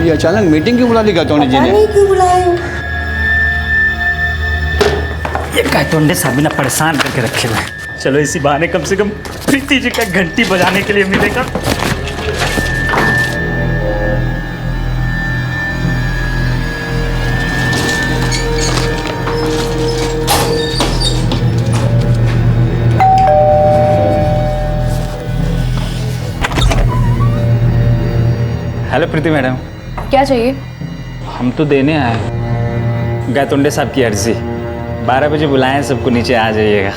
ये अचानक मीटिंग क्यों बुला ली गायतोंडे जी ने? नहीं क्यों बुलाए? ये गायतोंडे साहब भी ना परेशान करके रखे हुए हैं। चलो इसी बहाने कम से कम प्रीति जी का घंटी बजाने के लिए मिलेगा। हेलो प्रीति मैडम। क्या चाहिए? हम तो देने आए हैं गायतोंडे साहब की अर्जी। 12 बजे बुलाएं सबको, नीचे आ जाइएगा।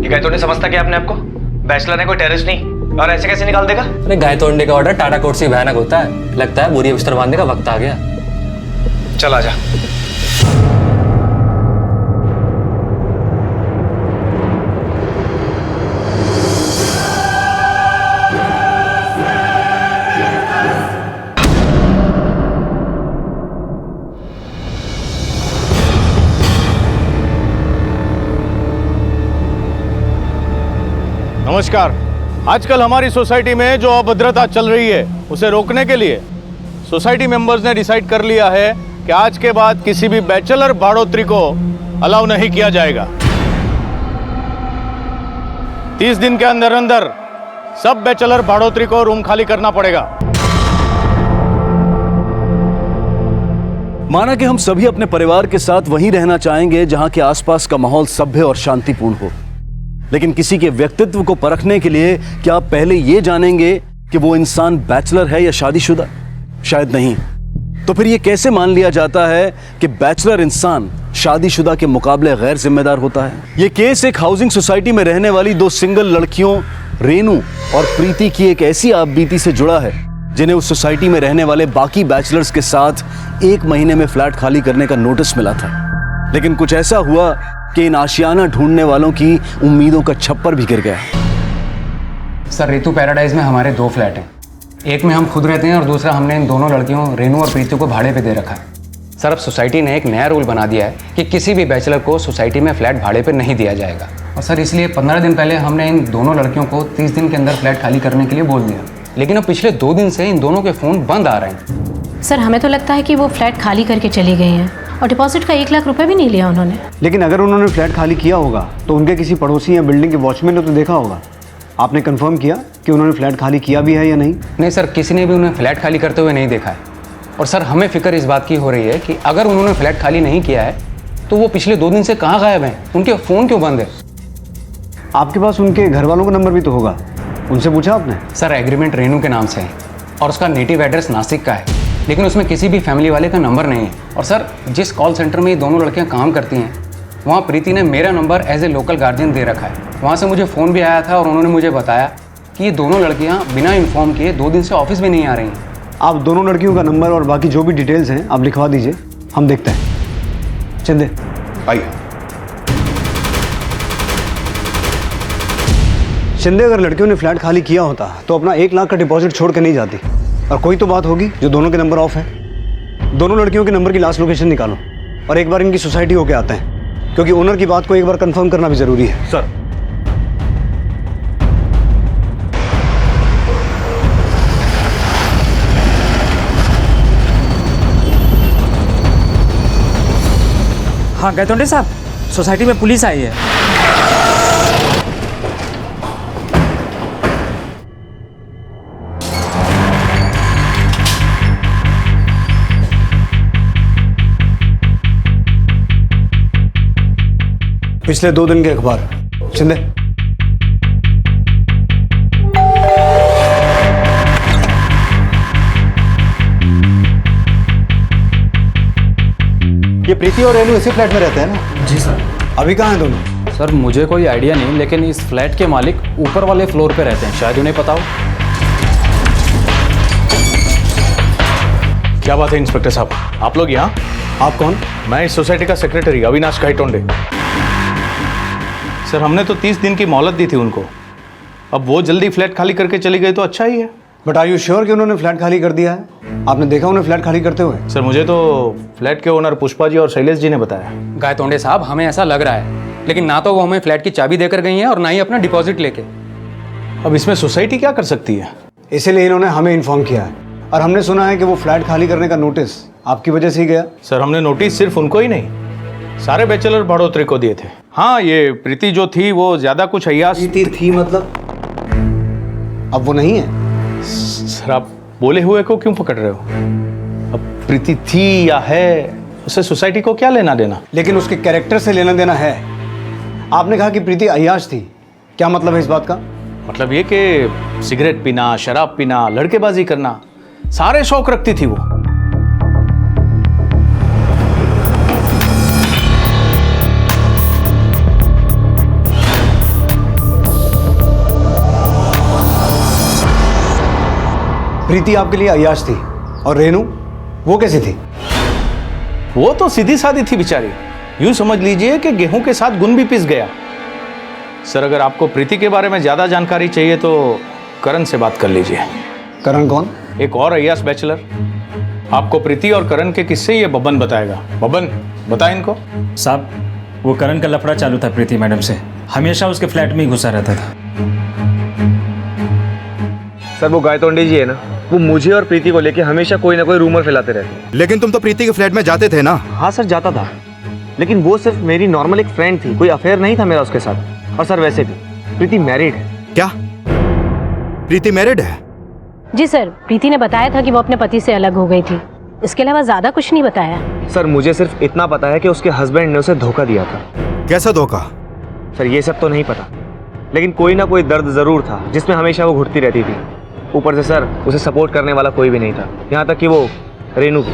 गायतोंडे समझता क्या आपने आपको? बैचलर है, कोई टेररिस्ट नहीं। और ऐसे कैसे निकाल देगा? अरे गायतोंडे का ऑर्डर टाटा कोर्ट से भयानक होता है। लगता है बोरिया बिस्तर बांधने का वक्त आ गया। चल आजा। नमस्कार। आजकल हमारी सोसाइटी में जो अभद्रता चल रही है उसे रोकने के लिए सोसाइटी मेंबर्स ने डिसाइड कर लिया है कि आज के बाद किसी भी बैचलर भाड़ोत्री को अलाउ नहीं किया जाएगा। 30 दिन के अंदर अंदर सब बैचलर भाड़ोत्री को रूम खाली करना पड़ेगा। माना कि हम सभी अपने परिवार के साथ वहीं रहना चाहेंगे जहां के आसपास का माहौल सभ्य और शांतिपूर्ण हो, लेकिन किसी के व्यक्तित्व को परखने के लिए क्या आप पहले ये जानेंगे कि वो इंसान बैचलर है या शादीशुदा? शायद नहीं। तो फिर ये कैसे मान लिया जाता है कि बैचलर इंसान शादीशुदा के मुकाबले गैर जिम्मेदार होता है? ये केस एक हाउसिंग सोसाइटी में रहने वाली 2 सिंगल लड़कियों रेनू और प्रीति की एक ऐसी आपबीती से जुड़ा है जिन्हें उस सोसाइटी में रहने वाले बाकी बैचलर्स के साथ 1 महीने में फ्लैट खाली करने का नोटिस मिला था। लेकिन कुछ ऐसा हुआ कि इन आशियाना ढूंढने वालों की उम्मीदों का छप्पर भी गिर गया। सर, रितु पैराडाइज में हमारे 2 फ्लैट हैं। एक में हम खुद रहते हैं और दूसरा हमने इन दोनों लड़कियों रेनू और प्रीति को भाड़े पे दे रखा है। सर, अब सोसाइटी ने एक नया रूल बना दिया है कि किसी भी बैचलर को सोसाइटी में फ्लैट भाड़े पे नहीं दिया जाएगा। और सर, इसलिए 15 दिन पहले हमने इन दोनों लड़कियों को 30 दिन के अंदर फ्लैट खाली करने के लिए बोल दिया। लेकिन अब पिछले 2 दिन से इन दोनों के फ़ोन बंद आ रहे हैं। सर, हमें तो लगता है कि वो फ्लैट खाली करके चली गई हैं और डिपॉजिट का 1 लाख रुपए भी नहीं लिया उन्होंने। लेकिन अगर उन्होंने फ्लैट खाली किया होगा तो उनके किसी पड़ोसी या बिल्डिंग के वॉचमैन ने तो देखा होगा। आपने कंफर्म किया कि उन्होंने फ्लैट खाली किया भी है या नहीं? नहीं सर, किसी ने भी उन्हें फ्लैट खाली करते हुए नहीं देखा है। और सर, हमें फिक्र इस बात की हो रही है कि अगर उन्होंने फ्लैट खाली नहीं किया है तो वो पिछले 2 दिन से कहाँ गायब हैं? उनके फ़ोन क्यों बंद है? आपके पास उनके घर वालों का नंबर भी तो होगा, उनसे पूछा आपने? सर, एग्रीमेंट रेनू के नाम से है और उसका नेटिव एड्रेस नासिक का है, लेकिन उसमें किसी भी फैमिली वाले का नंबर नहीं है। और सर, जिस कॉल सेंटर में ये दोनों लड़कियां काम करती हैं वहाँ प्रीति ने मेरा number as a local guardian दे रखा है। वहाँ से मुझे फ़ोन भी आया था और उन्होंने मुझे बताया कि ये दोनों लड़कियाँ बिना इन्फॉर्म किए 2 दिन से ऑफिस भी नहीं आ रही हैं। आप दोनों लड़कियों का नंबर और बाकी जो भी डिटेल्स हैं आप लिखवा दीजिए, हम देखते हैं। चंदे आइए। शिंदे, अगर लड़कियों ने फ्लैट खाली किया होता तो अपना 1 लाख का डिपॉजिट छोड़ के नहीं जाती। और कोई तो बात होगी जो दोनों के नंबर ऑफ है। दोनों लड़कियों के नंबर की लास्ट लोकेशन निकालो और एक बार इनकी सोसाइटी होके आते हैं, क्योंकि ओनर की बात को एक बार कंफर्म करना भी जरूरी है। सर, हाँ गायतोंडे साहब, सोसाइटी में पुलिस आई है। पिछले 2 दिन के अखबार। शिंदे, ये प्रीति और रेनू इसी फ्लैट में रहते हैं ना? जी सर। अभी कहाँ हैं दोनों? सर, मुझे कोई आइडिया नहीं, लेकिन इस फ्लैट के मालिक ऊपर वाले फ्लोर पे रहते हैं, शायद उन्हें पता हो। क्या बात है इंस्पेक्टर साहब, आप लोग यहाँ? आप कौन? मैं इस सोसाइटी का सेक्रेटरी अविनाश गायतोंडे। सर, हमने तो 30 दिन की मोहलत दी थी उनको। अब वो जल्दी फ्लैट खाली करके चली गई तो अच्छा ही है। बट आर यू श्योर कि उन्होंने फ्लैट खाली कर दिया है? आपने देखा उन्हें फ्लैट खाली करते हुए? सर मुझे तो फ्लैट के ओनर पुष्पा जी और शैलेश जी ने बताया। गायतोंडे साहब, हमें ऐसा लग रहा है, लेकिन ना तो वो हमें फ्लैट की चाबी देकर गई हैं और ना ही अपना डिपॉजिट लेके। अब इसमें सोसाइटी क्या कर सकती है? इसीलिए इन्होंने हमें इन्फॉर्म किया है, और हमने सुना है कि वो फ्लैट खाली करने का नोटिस आपकी वजह से ही गया। सर हमने नोटिस सिर्फ उनको ही नहीं, सारे बैचलर भाड़ोत्री को दिए थे। हाँ, ये प्रीति जो थी वो ज्यादा कुछ अय्याश थी मतलब? अब वो नहीं है? सर आप बोले हुए को क्यों पकड़ रहे हो? अब प्रीति थी या है, उससे सोसाइटी को क्या लेना देना? लेकिन उसके कैरेक्टर से लेना देना है। आपने कहा कि प्रीति अय्याश थी, क्या मतलब है इस बात का? मतलब ये कि सिगरेट पीना, शराब पीना, लड़केबाजी करना, सारे शौक रखती थी वो। प्रीति आपके लिए अय्याश थी, और रेनू वो कैसी थी? वो तो सीधी सादी थी बेचारी, यूं समझ लीजिए कि गेहूं के साथ गुण भी पिस गया। सर अगर आपको प्रीति के बारे में ज्यादा जानकारी चाहिए तो करण से बात कर लीजिए। करण कौन? एक और अय्याश बैचलर। आपको प्रीति और करण के किस्से ये बबन बताएगा। बबन बता इनको। साहब, वो करण का लफड़ा चालू था प्रीति मैडम से, हमेशा उसके फ्लैट में ही घुसा रहता था। सर वो गायतोंडे जी है ना, वो मुझे और प्रीति को लेके हमेशा कोई ना कोई रूमर फैलाते रहते हैं। लेकिन तुम तो प्रीति के फ्लैट में जाते थे ना? हाँ सर जाता था, लेकिन वो सिर्फ मेरी नॉर्मल एक फ्रेंड थी, कोई अफेयर नहीं था मेरा उसके साथ। और सर वैसे भी प्रीति मैरिड है। क्या प्रीति मैरिड है? जी सर, प्रीति ने बताया था कि वो अपने पति से अलग हो गई थी, इसके अलावा ज़्यादा कुछ नहीं बताया। सर मुझे सिर्फ इतना पता है कि उसके हस्बैंड ने उसे धोखा दिया था। कैसा धोखा? सर ये सब तो नहीं पता, लेकिन कोई ना कोई दर्द ज़रूर था जिसमें हमेशा वो घुटती रहती थी। ऊपर से सर उसे सपोर्ट करने वाला कोई भी नहीं था, यहाँ तक कि वो रेनू भी।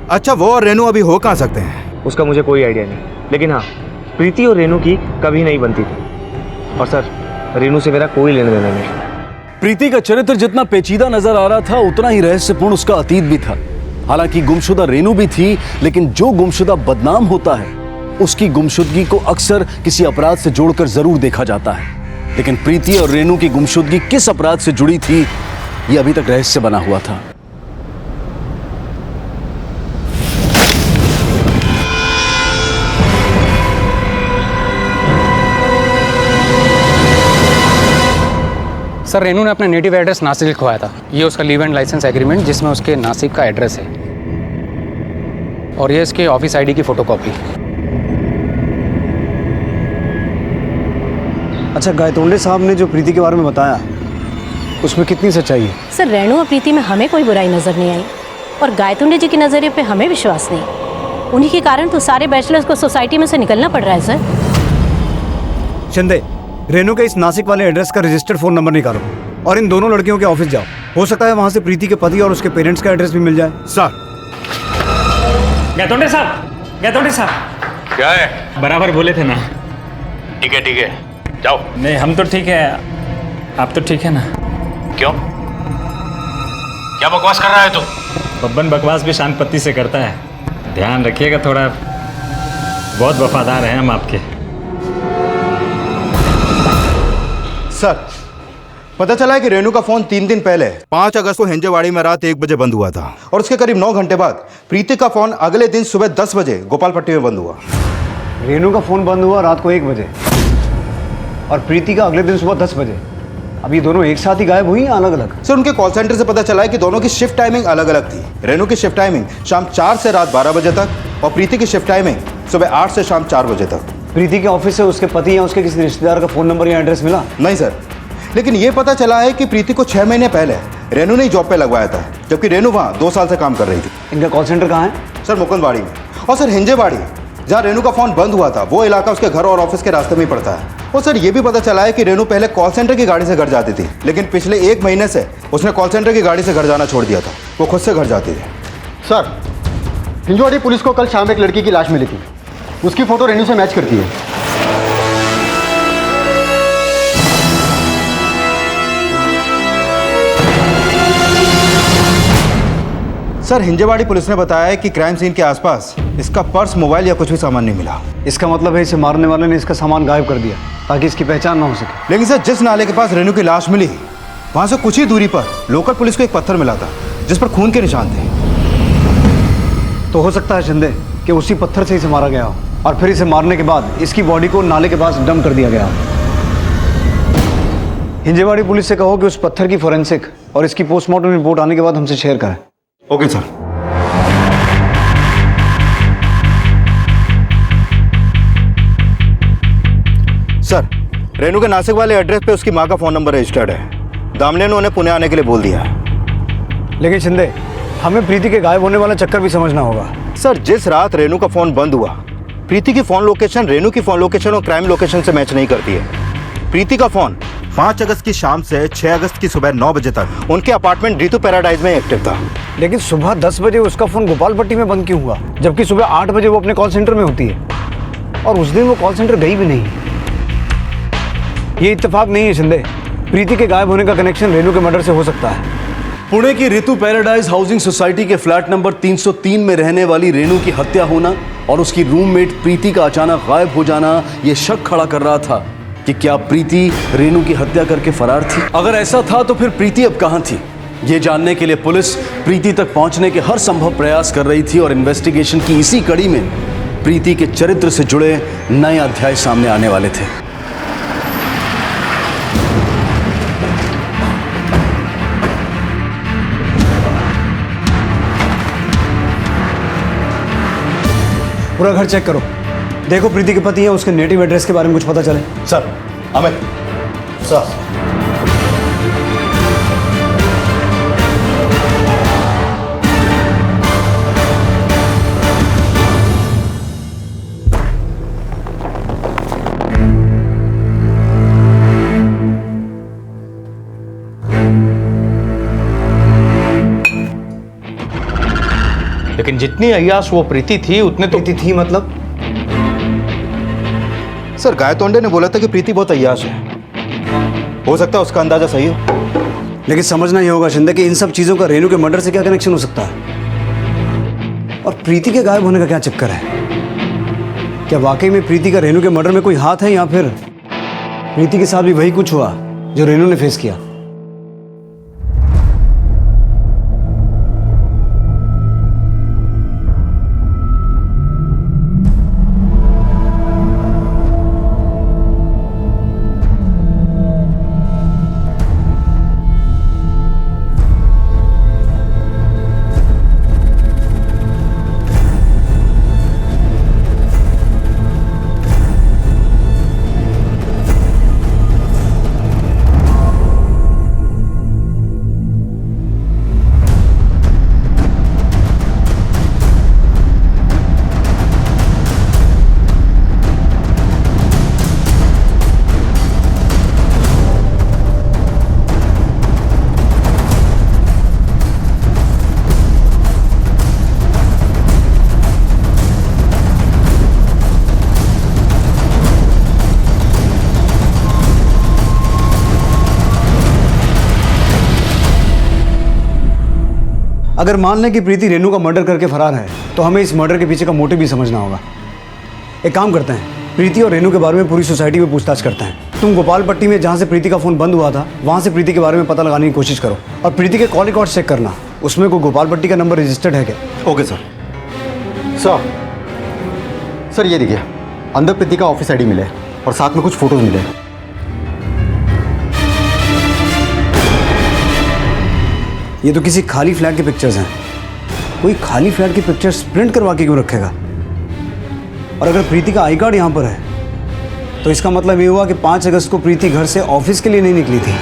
अच्छा, वो और रेनू अभी हो कहाँ सकते हैं? उसका मुझे कोई आइडिया नहीं, लेकिन हाँ प्रीति और रेनू की कभी नहीं बनती थी। और सर रेनू से मेरा कोई लेना देना नहीं। प्रीति का चरित्र जितना पेचीदा नजर आ रहा था उतना ही रहस्यपूर्ण उसका अतीत भी था। हालांकि गुमशुदा रेनू भी थी, लेकिन जो गुमशुदा बदनाम होता है उसकी गुमशुदगी को अक्सर किसी अपराध से जोड़कर जरूर देखा जाता है। लेकिन प्रीति और रेनू की गुमशुदगी किस अपराध से जुड़ी थी, यह अभी तक रहस्य बना हुआ था। सर रेनू ने अपना नेटिव एड्रेस नासिक लिखवाया था। ये उसका लीव एंड लाइसेंस एग्रीमेंट जिसमें उसके नासिक का एड्रेस है, और ये इसके ऑफिस आईडी की फोटोकॉपी। अच्छा, गायतोंडे साहब ने जो प्रीति के बारे में बताया उसमें कितनी सच्चाई है? सर रेणु और प्रीति में हमें कोई बुराई नज़र नहीं आई, और गायतोंडे जी के नज़रिए पे हमें विश्वास नहीं। उन्हीं के कारण तो सारे बैचलर्स को सोसाइटी में से निकलना पड़ रहा है। सर चंदे, रेनू के इस नासिक वाले एड्रेस का रजिस्टर्ड फ़ोन नंबर निकालो और इन दोनों लड़कियों के ऑफिस जाओ। हो सकता है वहाँ से प्रीति के पति और उसके पेरेंट्स का एड्रेस भी मिल जाए। सर। गायतोंडे साहब क्या है? बराबर बोले थे ना। ठीक है जाओ। नहीं, हम तो ठीक है, आप तो ठीक है ना? क्यों? क्या बकवास कर रहा है तू? बब्बन बकवास भी शांत पत्ती से करता है, ध्यान रखिएगा थोड़ा, बहुत वफादार हैं हम आपके। सर, पता चला है कि रेनू का फोन 3 दिन पहले 5 अगस्त को हिंजेवाड़ी में रात 1 बजे बंद हुआ था, और उसके करीब 9 घंटे बाद प्रीति का फोन अगले दिन सुबह 10 बजे गोपालपट्टी में बंद हुआ। रेनू का फ़ोन बंद हुआ रात को 1 बजे और प्रीति का अगले दिन सुबह 10 बजे। अब ये दोनों एक साथ ही गायब हुई या अलग अलग? सर उनके कॉल सेंटर से पता चला है कि दोनों की शिफ्ट टाइमिंग अलग अलग थी। रेनू की शिफ्ट टाइमिंग शाम 4 से रात 12 बजे तक, और प्रीति की शिफ्ट टाइमिंग सुबह 8 से शाम 4 बजे तक। प्रीति के ऑफिस से उसके पति या उसके किसी रिश्तेदार का फ़ोन नंबर या एड्रेस मिला? नहीं सर, लेकिन ये पता चला है कि प्रीति को 6 महीने पहले रेनू ने ही जॉब पे लगवाया था, जबकि रेनू वहाँ 2 साल से काम कर रही थी। इनका कॉल सेंटर कहाँ है? सर मुकुंदवाड़ी में। और सर हिंजेवाड़ी जहाँ रेनू का फोन बंद हुआ था वो इलाका उसके घर और ऑफिस के रास्ते में ही पड़ता है। और सर ये भी पता चला है कि रेनू पहले कॉल सेंटर की गाड़ी से घर जाती थी, लेकिन पिछले 1 महीने से उसने कॉल सेंटर की गाड़ी से घर जाना छोड़ दिया था, वो खुद से घर जाती थी। सर, हिंजवाड़ी पुलिस को कल शाम एक लड़की की लाश मिली थी, उसकी फ़ोटो रेनू से मैच करती है। सर हिंजेवाड़ी पुलिस ने बताया है कि क्राइम सीन के आसपास इसका पर्स, मोबाइल या कुछ भी सामान नहीं मिला। इसका मतलब है इसे मारने वाले ने इसका सामान गायब कर दिया ताकि इसकी पहचान ना हो सके। लेकिन सर जिस नाले के पास रेनू की लाश मिली वहां से कुछ ही दूरी पर लोकल पुलिस को एक पत्थर मिला था जिस पर खून के निशान थे। तो हो सकता है शिंदे कि उसी पत्थर से इसे मारा गया हो और फिर इसे मारने के बाद इसकी बॉडी को नाले के पास डंप कर दिया गया हो। हिंजेवाड़ी पुलिस से कहो कि उस पत्थर की फोरेंसिक और इसकी पोस्टमार्टम रिपोर्ट आने के बाद हमसे शेयर करें। Okay sir. सर, रेनू के नासिक वाले एड्रेस पे उसकी माँ का फोन नंबर रजिस्टर्ड है। दामले ने उन्हें पुणे आने के लिए बोल दिया है। लेकिन शिंदे, हमें प्रीति के गायब होने वाला चक्कर भी समझना होगा। सर, जिस रात रेनू का फोन बंद हुआ, प्रीति की फोन लोकेशन रेनू की फोन लोकेशन और क्राइम लोकेशन से मैच नहीं करती है। प्रीति का फोन 5 अगस्त की शाम से 6 अगस्त की सुबह 9 बजे तक उनके अपार्टमेंट ऋतु पैराडाइज में एक्टिव था। लेकिन सुबह 10 बजे उसका फोन गोपालपट्टी में बंद क्यों हुआ, जबकि सुबह 8 बजे वो अपने कॉल सेंटर में होती है और उस दिन वो कॉल सेंटर गई भी नहीं। ये इत्तेफाक नहीं है शिंदे। प्रीति के गायब होने का कनेक्शन रेनू के मर्डर से हो सकता है। पुणे की ऋतु पैराडाइज हाउसिंग सोसाइटी के फ्लैट नंबर 303 में रहने वाली रेनू की हत्या होना और उसकी रूममेट प्रीति का अचानक गायब हो जाना ये शक खड़ा कर रहा था कि क्या प्रीति रेनू की हत्या करके फरार थी। अगर ऐसा था तो फिर प्रीति अब कहां थी, ये जानने के लिए पुलिस प्रीति तक पहुंचने के हर संभव प्रयास कर रही थी और इन्वेस्टिगेशन की इसी कड़ी में प्रीति के चरित्र से जुड़े नए अध्याय सामने आने वाले थे। पूरा घर चेक करो, देखो प्रीति के पति है उसके नेटिव एड्रेस के बारे में कुछ पता चले। Sir, Amit sir. लेकिन जितनी अय्याश वो प्रीति थी उतने तो प्रीति थी मतलब? सर, गायतोंडे ने बोला था कि प्रीति बहुत अय्याश है। हो सकता है उसका अंदाजा सही हो। लेकिन समझना ही होगा शिंदे कि इन सब चीजों का रेनू के मर्डर से क्या कनेक्शन हो सकता है और प्रीति के गायब होने का क्या चक्कर है। क्या वाकई में प्रीति का रेनू के मर्डर में कोई हाथ है या फिर प्रीति के साथ भी वही कुछ हुआ जो रेनू ने फेस किया। अगर मान लें कि प्रीति रेनू का मर्डर करके फरार है तो हमें इस मर्डर के पीछे का मोटिव भी समझना होगा। एक काम करते हैं, प्रीति और रेनू के बारे में पूरी सोसाइटी में पूछताछ करते हैं। तुम गोपालपट्टी में जहाँ से प्रीति का फ़ोन बंद हुआ था वहाँ से प्रीति के बारे में पता लगाने की कोशिश करो और प्रीति के कॉल रिकॉर्ड चेक करना, उसमें कोई गोपालपट्टी का नंबर रजिस्टर्ड है क्या। Okay sir. सर ये देखिए, अंदर प्रीति का ऑफिस आईडी मिले और साथ में कुछ फोटोज मिले। ये तो किसी खाली फ्लैट के पिक्चर्स हैं। कोई खाली फ्लैट की पिक्चर्स प्रिंट करवा के क्यों रखेगा। और अगर प्रीति का आई कार्ड यहाँ पर है तो इसका मतलब ये हुआ कि 5 अगस्त को प्रीति घर से ऑफिस के लिए नहीं निकली थी।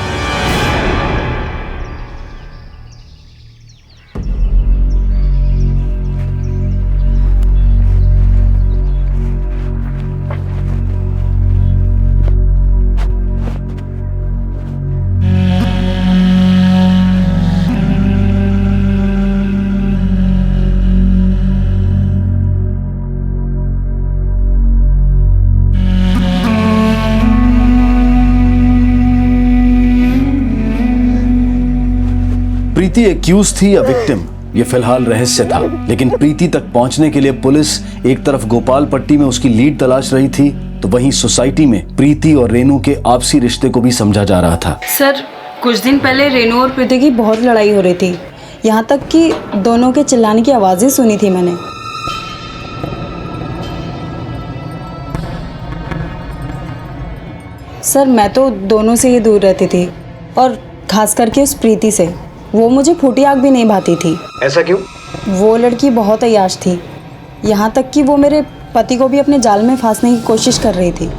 प्रीति एक्यूज थी या विक्टिम, ये फिलहाल रहस्य था। लेकिन प्रीति तक पहुंचने के लिए पुलिस एक तरफ गोपालपट्टी में उसकी लीड तलाश रही थी तो वहीं सोसाइटी में प्रीति और रेनू के आपसी रिश्ते को भी समझा जा रहा था। सर, कुछ दिन पहले रेनू और प्रीति की बहुत लड़ाई हो रही थी, यहाँ तक कि दोनों के चिल्लाने की आवाज़ें सुनी थी मैंने। सर मैं तो दोनों से ही दूर रहती थी, और खास करके उस प्रीति से। वो मुझे फूटी आग भी नहीं भाती थी। ऐसा क्यों? वो लड़की बहुत अय्याश थी, यहाँ तक कि वो मेरे पति को भी अपने जाल में फांसने की कोशिश कर रही थी।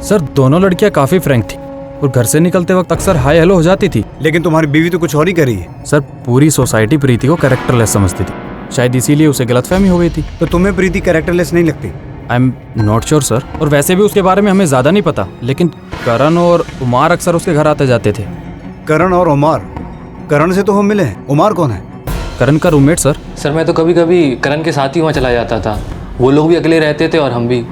सर दोनों लड़कियां काफी फ्रैंक थी और घर से निकलते वक्त अक्सर हाय हेलो हो जाती थी। लेकिन तुम्हारी बीवी तो कुछ और ही कर रही है। सर पूरी सोसाइटी प्रीति को कैरेक्टरलेस समझती थी, शायद इसीलिए उसे गलतफहमी हो गई थी। तो तुम्हें प्रीति कैरेक्टरलेस नहीं लगती? I am not sure sir, और वैसे भी उसके बारे में हमें ज्यादा नहीं पता, लेकिन करण और उमार अक्सर उसके घर आते जाते थे। करण और उमार? करण से तो हम मिले हैं, उमार कौन है? करण का रूममेट सर। सर मैं तो कभी कभी करण के साथ ही वहाँ चला जाता था, वो लोग भी अकेले रहते थे और हम भी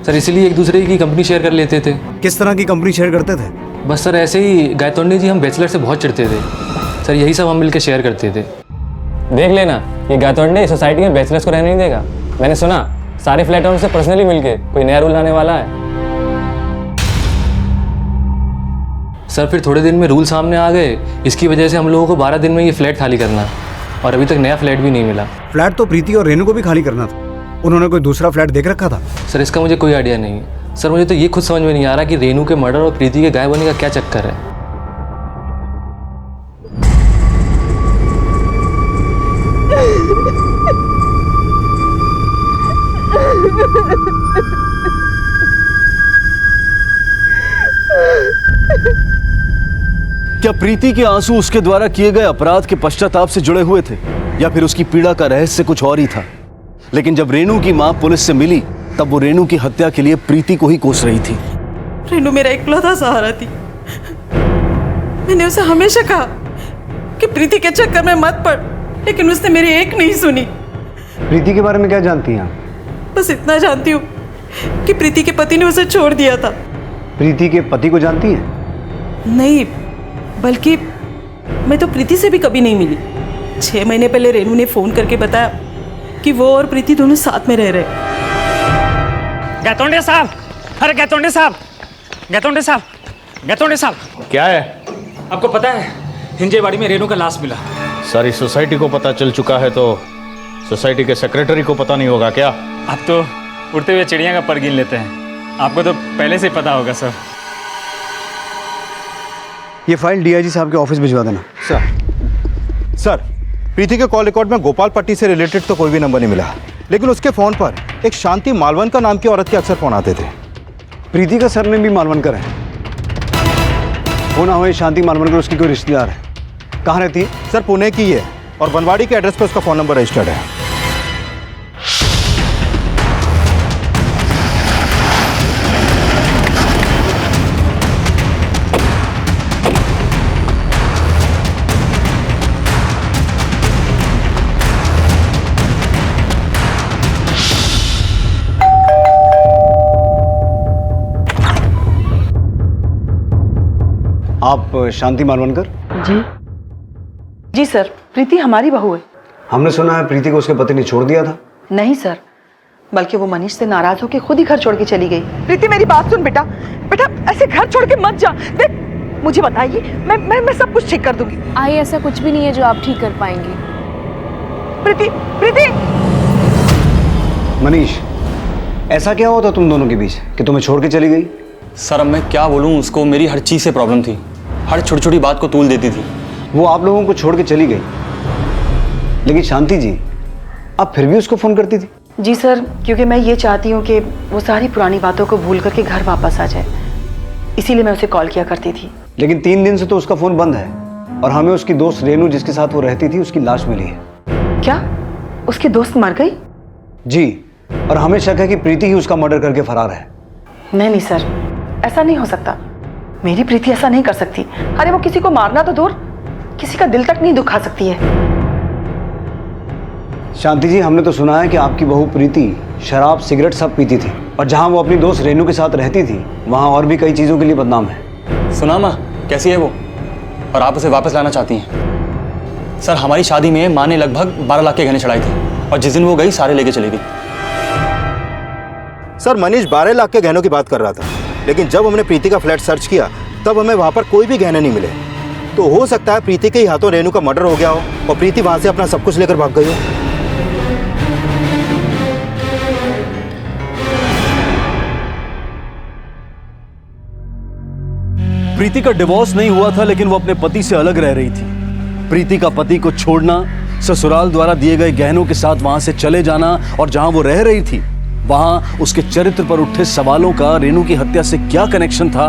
सर, इसीलिए एक दूसरे की कंपनी शेयर कर लेते थे। किस तरह की कंपनी शेयर करते थे? बस सर ऐसे ही गायतोंडे जी हम बैचलर से बहुत चिढ़ते थे सर, यही सब हम मिलकर शेयर करते थे। देख लेना, ये गायतोंडे सोसाइटी में बैचलर्स को रहने नहीं देगा। मैंने सुना सारे फ्लैट ओनर से पर्सनली मिलके कोई नया रूल लाने वाला है। सर फिर थोड़े दिन में रूल सामने आ गए, इसकी वजह से हम लोगों को 12 दिन में ये फ्लैट खाली करना, और अभी तक नया फ्लैट भी नहीं मिला। फ्लैट तो प्रीति और रेनू को भी खाली करना था, उन्होंने कोई दूसरा फ्लैट देख रखा था? सर इसका मुझे कोई आइडिया नहीं है सर, मुझे तो ये खुद समझ में नहीं आ रहा कि रेनू के मर्डर और प्रीति के गायब होने का क्या चक्कर है। क्या प्रीति के आंसू उसके द्वारा किए गए अपराध के पश्चाताप से जुड़े हुए थे, या फिर उसकी पीड़ा का रहस्य कुछ और ही था? लेकिन जब रेनू की मां पुलिस से मिली, तब वो रेनू की हत्या के लिए प्रीति को ही कोस रही थी। रेनू मेरा इकलौता सहारा थी। मैंने उसे हमेशा कहा कि प्रीति के चक्कर में मत पड़, लेकिन उसने मेरी एक नहीं सुनी। प्रीति के बारे में क्या जानती हैं आप? बस इतना जानती हूँ कि प्रीति के पति ने उसे छोड़ दिया था। प्रीति के पति को जानती हैं? नहीं, बल्कि मैं तो प्रीति से भी कभी नहीं मिली। 6 महीने पहले रेनू ने फोन करके बताया कि वो और प्रीति दोनों साथ में रह रहे। गायतोंडे साहब, अरे गायतोंडे साहब, गायतोंडे साहब, गायतोंडे साहब, क्या है? आपको पता है हिंजेवाड़ी में रेनू का लाश मिला। सारी सोसाइटी को पता चल चुका है, तो सोसाइटी के सेक्रेटरी को पता नहीं होगा क्या? आप तो उड़ते हुए चिड़िया का पर गिन लेते हैं, आपको तो पहले से ही पता होगा सर। ये फाइल डीआईजी साहब के ऑफिस भिजवा देना। सर प्रीति के कॉल रिकॉर्ड में गोपाल पट्टी से रिलेटेड तो कोई भी नंबर नहीं मिला, लेकिन उसके फ़ोन पर एक शांति मालवनकर नाम की औरत के अक्सर फ़ोन आते थे। प्रीति का सरनेम भी मालवनकर है। हो ना हो ये शांति मालवनकर उसकी कोई रिश्तेदार है। कहाँ रहती है? सर पुणे की है, और बनवाड़ी के एड्रेस पर उसका फ़ोन नंबर रजिस्टर्ड है। आप शांति मालवनकर? जी सर, प्रीति हमारी बहू है। हमने सुना है प्रीति को उसके पति ने छोड़ दिया था। नहीं सर, बल्कि वो मनीष से नाराज होकर खुद ही घर छोड़ के चली गई। प्रीति मेरी बात सुन बेटा, बेटा ऐसे घर छोड़ के मत जा। देख मुझे बताइए, मैं सब कुछ ठीक कर दूंगी। आई ऐसा कुछ भी नहीं है जो आप ठीक कर पाएंगी। प्रीति, प्रीति। मनीष, ऐसा क्या हुआ था तुम दोनों के बीच कि तुम्हें छोड़ के चली गई? सर अब मैं क्या बोलूँ, उसको मेरी हर चीज़ से प्रॉब्लम थी, हर छोटी छोटी बात को तूल देती थी। वो आप लोगों को छोड़ के चली गई, लेकिन शांति जी आप फिर भी उसको फ़ोन करती थी? जी सर, क्योंकि मैं ये चाहती हूँ कि वो सारी पुरानी बातों को भूल करके घर वापस आ जाए, इसीलिए मैं उसे कॉल किया करती थी। लेकिन 3 दिन से तो उसका फ़ोन बंद है, और हमें उसकी दोस्त रेनू जिसके साथ वो रहती थी उसकी लाश मिली है। क्या उसकी दोस्त मर गई? जी, और हमें शक है कि प्रीति ही उसका मर्डर करके फरार है। नहीं सर, ऐसा नहीं हो सकता। मेरी प्रीति ऐसा नहीं कर सकती। अरे वो किसी को मारना तो दूर, किसी का दिल तक नहीं दुखा सकती है। शांति जी, हमने तो सुना है कि आपकी बहू प्रीति शराब सिगरेट सब पीती थी, और जहां वो अपनी दोस्त रेनू के साथ रहती थी वहां और भी कई चीज़ों के लिए बदनाम है। सुना माँ कैसी है वो, और आप उसे वापस लाना चाहती हैं? सर हमारी शादी में माँ ने लगभग 12 लाख के गहने चढ़ाए थे, और जिस दिन वो गई सारे लेके चली गई। सर मनीष 12 लाख के गहनों की बात कर रहा था, लेकिन जब हमने प्रीति का फ्लैट सर्च किया तब हमें वहाँ पर कोई भी गहने नहीं मिले। तो हो सकता है प्रीति के ही हाथों रेनू का मर्डर हो गया हो और प्रीति वहाँ से अपना सब कुछ लेकर भाग गई हो। प्रीति का डिवोर्स नहीं हुआ था, लेकिन वो अपने पति से अलग रह रही थी। प्रीति का पति को छोड़ना, ससुराल द्वारा दिए गए गहनों के साथ वहां से चले जाना और जहां वो रह रही थी वहां उसके चरित्र पर उठे सवालों का रेनू की हत्या से क्या कनेक्शन था,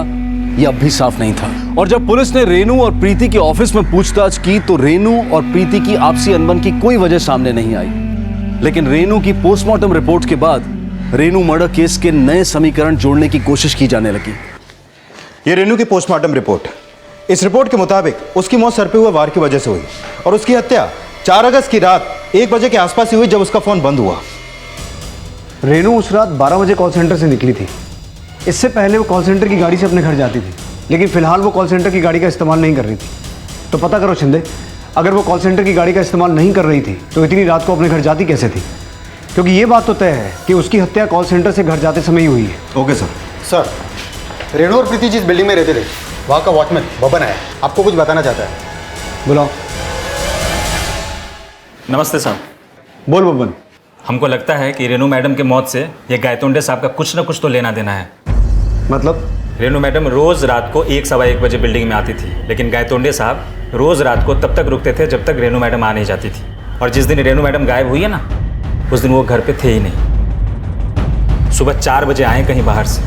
यह अब भी साफ नहीं था। और जब पुलिस ने रेनू और प्रीति के ऑफिस में पूछताछ की तो रेनू और प्रीति की आपसी अनबन की कोई वजह सामने नहीं आई। लेकिन रेनू की पोस्टमार्टम रिपोर्ट के बाद रेनू मर्डर केस के नए समीकरण जोड़ने की कोशिश की जाने लगी। ये रेनू की पोस्टमार्टम रिपोर्ट। इस रिपोर्ट के मुताबिक उसकी मौत सर पे हुए वार की वजह से हुई और उसकी हत्या 4 अगस्त की रात 1 बजे के आसपास ही हुई, जब उसका फोन बंद हुआ। रेनू उस रात 12 बजे कॉल सेंटर से निकली थी। इससे पहले वो कॉल सेंटर की गाड़ी से अपने घर जाती थी, लेकिन फिलहाल वो कॉल सेंटर की गाड़ी का इस्तेमाल नहीं कर रही थी। तो पता करो शिंदे, अगर वो कॉल सेंटर की गाड़ी का इस्तेमाल नहीं कर रही थी तो इतनी रात को अपने घर जाती कैसे थी? क्योंकि ये बात तो तय है कि उसकी हत्या कॉल सेंटर से घर जाते समय ही हुई है। Okay sir. सर, रेनू और प्रीति जिस बिल्डिंग में रहते थे वहाँ का वॉचमैन बबन आया, आपको कुछ बताना चाहता है। बुलाओ। नमस्ते साहब। बोल बबन। हमको लगता है कि रेनू मैडम के मौत से ये गायतोंडे साहब का कुछ ना कुछ तो लेना देना है। मतलब? रेनू मैडम रोज रात को 1 सवा 1 बजे बिल्डिंग में आती थी, लेकिन गायतोंडे साहब रोज रात को तब तक रुकते थे जब तक रेनू मैडम आ नहीं जाती थी। और जिस दिन रेनू मैडम गायब हुई है ना, उस दिन वो घर पे थे ही नहीं। सुबह 4 बजे आए कहीं बाहर से।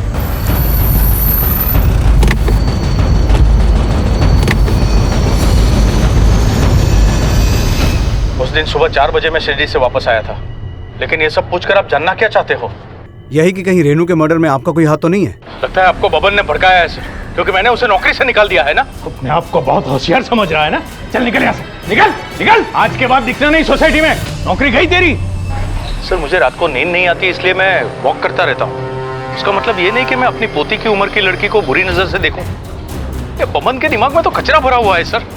उस दिन सुबह 4 बजे मैं शिरडी से वापस आया था। लेकिन ये सब पूछकर आप जानना क्या चाहते हो? यही कि कहीं रेनू के मर्डर में आपका कोई हाथ तो नहीं है? लगता है आपको बबन ने भड़काया है सर, क्योंकि मैंने उसे नौकरी से निकाल दिया है ना। अपने आप को बहुत होशियार समझ रहा है ना। चल निकल यहाँ से, निकल निकल, आज के बाद दिखना नहीं सोसाइटी में। नौकरी गई तेरी। सर, मुझे रात को नींद नहीं आती, इसलिए मैं वॉक करता रहता हूँ। उसका मतलब ये नहीं कि मैं अपनी पोती की उम्र की लड़की को बुरी नजर से देखूं। ये बबन के दिमाग में तो कचरा भरा हुआ है सर।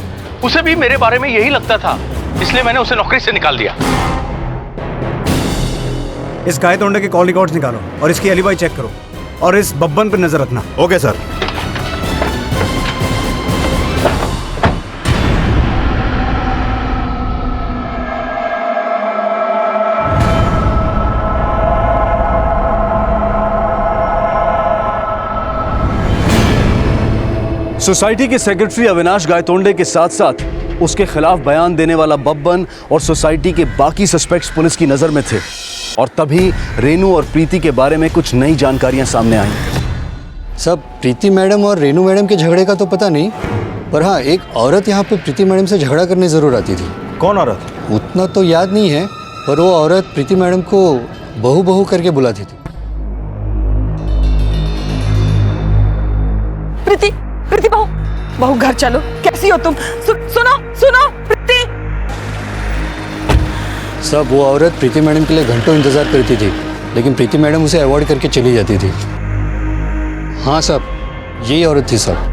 उसे भी मेरे बारे में यही लगता था, इसलिए मैंने उसे नौकरी से निकाल दिया। इस गायतोंडे के कॉल रिकॉर्ड्स निकालो और इसकी एलिबाई चेक करो और इस बब्बन पर नजर रखना। Okay sir. सोसाइटी के सेक्रेटरी अविनाश गायतोंडे के साथ साथ उसके खिलाफ बयान देने वाला बब्बन और सोसाइटी के बाकी सस्पेक्ट्स पुलिस की नजर में थे। और तभी रेनू और प्रीति के बारे में कुछ नई जानकारियां सामने आई। सब प्रीति मैडम और रेनू मैडम के झगड़े का तो पता नहीं, पर हाँ, एक औरत यहाँ पे प्रीति मैडम से झगड़ा करने जरूर आती थी। कौन औरत? उतना तो याद नहीं है, पर वो औरत प्रीति मैडम को बहू बहू करके बुलाती थी। प्रीति, प्रीति बहू, बहू घर चलो। कैसी हो तुम? सुनो सुनो प्रीति। सब वो औरत प्रीति मैडम के लिए घंटों इंतजार करती थी, लेकिन प्रीति मैडम उसे अवॉइड करके चली जाती थी। हाँ सब, यही औरत थी सब।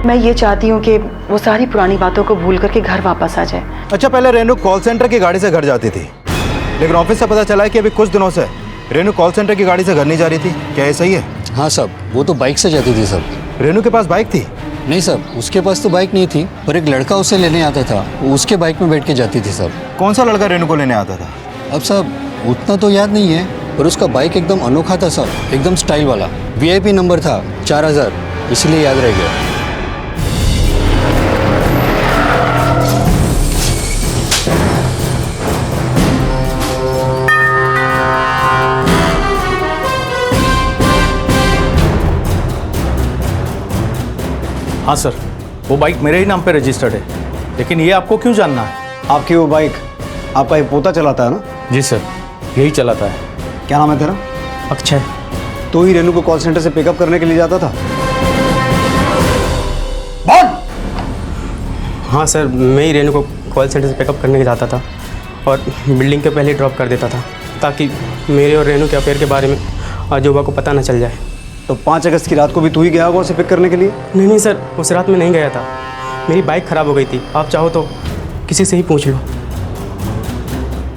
मैं ये चाहती हूँ कि वो सारी पुरानी बातों को भूल करके घर वापस आ जाए। अच्छा, पहले रेनू कॉल सेंटर की गाड़ी से घर जाती थी, लेकिन ऑफिस से पता चला है कि अभी कुछ दिनों से रेनू कॉल सेंटर की गाड़ी से घर नहीं जा रही थी। क्या ये सही है? हाँ सब, वो तो बाइक से जाती थी सब। रेनू के पास बाइक थी? नहीं सब, उसके पास तो बाइक नहीं थी, पर एक लड़का उसे लेने आता था, उसके बाइक में बैठ के जाती थी सब। कौन सा लड़का रेनू को लेने आता था? अब सब उतना तो याद नहीं है, पर उसका बाइक एकदम अनोखा था सब, एकदम स्टाइल वाला। VIP नंबर था 4000, इसलिए याद रह गया। हाँ सर, वो बाइक मेरे ही नाम पे रजिस्टर्ड है, लेकिन ये आपको क्यों जानना है? आपकी वो बाइक आपका ये पोता चलाता है ना? जी सर, यही चलाता है। क्या नाम है तेरा? अक्षय। तो ही रेनू को कॉल सेंटर से पिकअप करने के लिए जाता था? हाँ सर, मैं ही रेनू को कॉल सेंटर से पिकअप करने के जाता था और बिल्डिंग के पहले ड्रॉप कर देता था, ताकि मेरे और रेनू के अफेयर के बारे में अजूबा को पता न चल जाए। तो 5 अगस्त की रात को भी तू ही गया होगा उसे पिक करने के लिए? नहीं सर, उस रात में नहीं गया था, मेरी बाइक ख़राब हो गई थी। आप चाहो तो किसी से ही पूछ लो।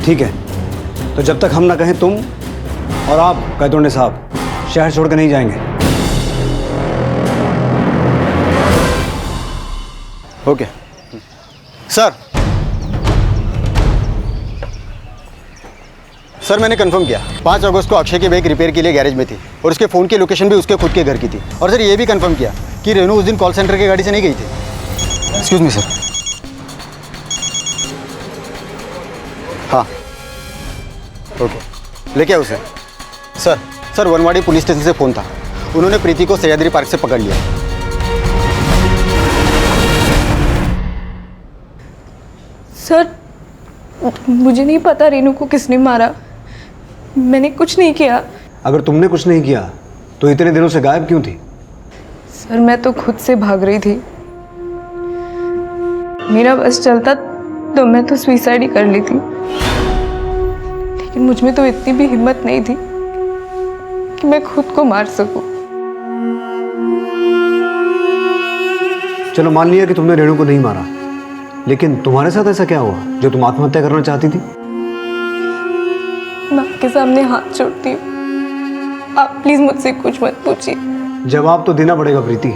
ठीक है, तो जब तक हम ना कहें तुम और आप गायतोंडे साहब शहर छोड़ कर नहीं जाएंगे। Okay sir. सर मैंने कंफर्म किया 5 अगस्त को अक्षय की बाइक रिपेयर के लिए गैरेज में थी और उसके फ़ोन की लोकेशन भी उसके खुद के घर की थी। और सर ये भी कंफर्म किया कि रेनू उस दिन कॉल सेंटर की गाड़ी से नहीं गई थी। Excuse me sir. हाँ ओके लेके आओ उसे। सर वनवाड़ी पुलिस स्टेशन से फ़ोन था, उन्होंने प्रीति को सह्याद्री पार्क से पकड़ लिया। सर मुझे नहीं पता रेनू को किसने मारा, मैंने कुछ नहीं किया। अगर तुमने कुछ नहीं किया तो इतने दिनों से गायब क्यों थी? सर मैं तो खुद से भाग रही थी, मेरा बस चलता तो मैं तो सुसाइड ही कर ली थी, लेकिन मुझ में तो इतनी भी हिम्मत नहीं थी कि मैं खुद को मार सकूं। चलो मान लिया कि तुमने रेणु को नहीं मारा, लेकिन तुम्हारे साथ ऐसा क्या हुआ जो तुम आत्महत्या करना चाहती थी? मैं आपके सामने हाथ जोड़ती हूँ, आप प्लीज मुझसे कुछ मत पूछिए। जवाब तो देना पड़ेगा प्रीति।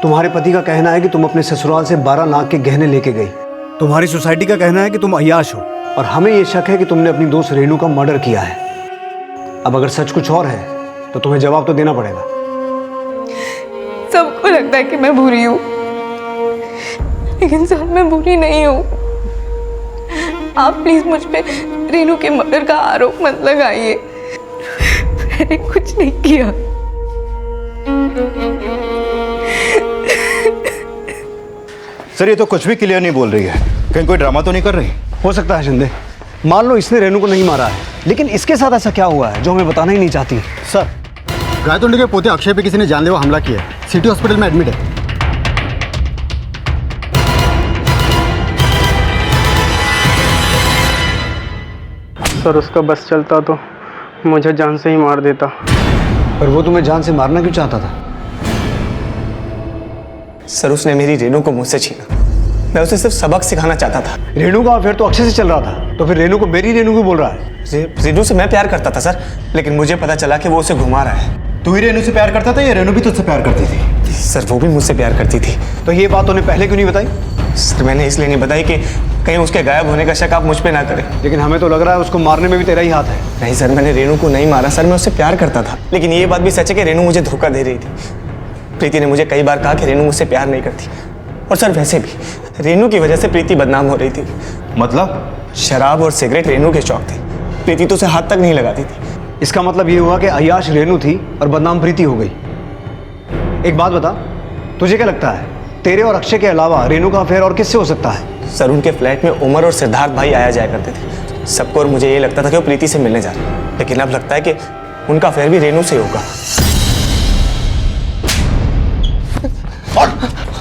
तुम्हारे पति का कहना है कि तुम अपने ससुराल से 12 लाख के गहने लेके गई। तुम्हारी सोसाइटी का कहना है कि तुम अय्याश हो, और हमें यह शक है कि तुमने अपनी दोस्त रेणु का मर्डर किया है। अब अगर सच कुछ और है तो तुम्हें जवाब तो देना पड़ेगा। सबको लगता है कि मैं बुरी हूँ, लेकिन सर मैं बुरी नहीं हूँ। आप प्लीज मुझ पे रेनू के मर्डर का आरोप मत लगाइए, मैंने कुछ नहीं किया। सर ये तो कुछ भी क्लियर नहीं बोल रही है, कहीं कोई ड्रामा तो नहीं कर रही? हो सकता है शिंदे, मान लो इसने रेणु को नहीं मारा है, लेकिन इसके साथ ऐसा क्या हुआ है जो हमें बताना ही नहीं चाहती? सर गायतोंडे के पोते अक्षय पे किसी ने जानलेवा हमला किया, सिटी हॉस्पिटल में एडमिट है। सर उसका बस चलता तो मुझे जान से ही मार देता। पर वो तुम्हें जान से मारना क्यों चाहता था? सर उसने मेरी रेनू को मुझसे छीना, मैं उसे सिर्फ सबक सिखाना चाहता था। रेणु का अफेयर तो अक्षय से चल रहा था, तो फिर रेणु को मेरी रेणु क्यों बोल रहा है? रेनू से मैं प्यार करता था सर, लेकिन मुझे पता चला कि वो उसे घुमा रहा है। तू ही रेणु से प्यार करता था या रेणु भी तुझसे प्यार करती थी? सर वो भी मुझसे प्यार करती थी। तो ये बात उन्हें पहले क्यों नहीं बताई? सर मैंने इसलिए नहीं बताई कि कहीं उसके गायब होने का शक आप मुझ पे ना करें। लेकिन हमें तो लग रहा है उसको मारने में भी तेरा ही हाथ है। नहीं सर मैंने रेनू को नहीं मारा सर, मैं उससे प्यार करता था। लेकिन ये बात भी सच है कि रेनू मुझे धोखा दे रही थी। प्रीति ने मुझे कई बार कहा कि रेनू मुझसे प्यार नहीं करती, और सर वैसे भी रेनू की वजह से प्रीति बदनाम हो रही थी। मतलब? शराब और सिगरेट रेनू के शौक थे, प्रीति तो उसे हाथ तक नहीं लगाती थी। इसका मतलब ये हुआ कि अय्याश रेणु थी और बदनाम प्रीति हो गई। एक बात बता, तुझे क्या लगता है तेरे और अक्षय के अलावा रेणु का अफेयर और किससे हो सकता है? सर उनके फ्लैट में उमर और सिद्धार्थ भाई आया जाया करते थे सबको, और मुझे ये लगता था कि वो प्रीति से मिलने जा रहे हैं, लेकिन अब लगता है कि उनका अफेयर भी रेनू से होगा।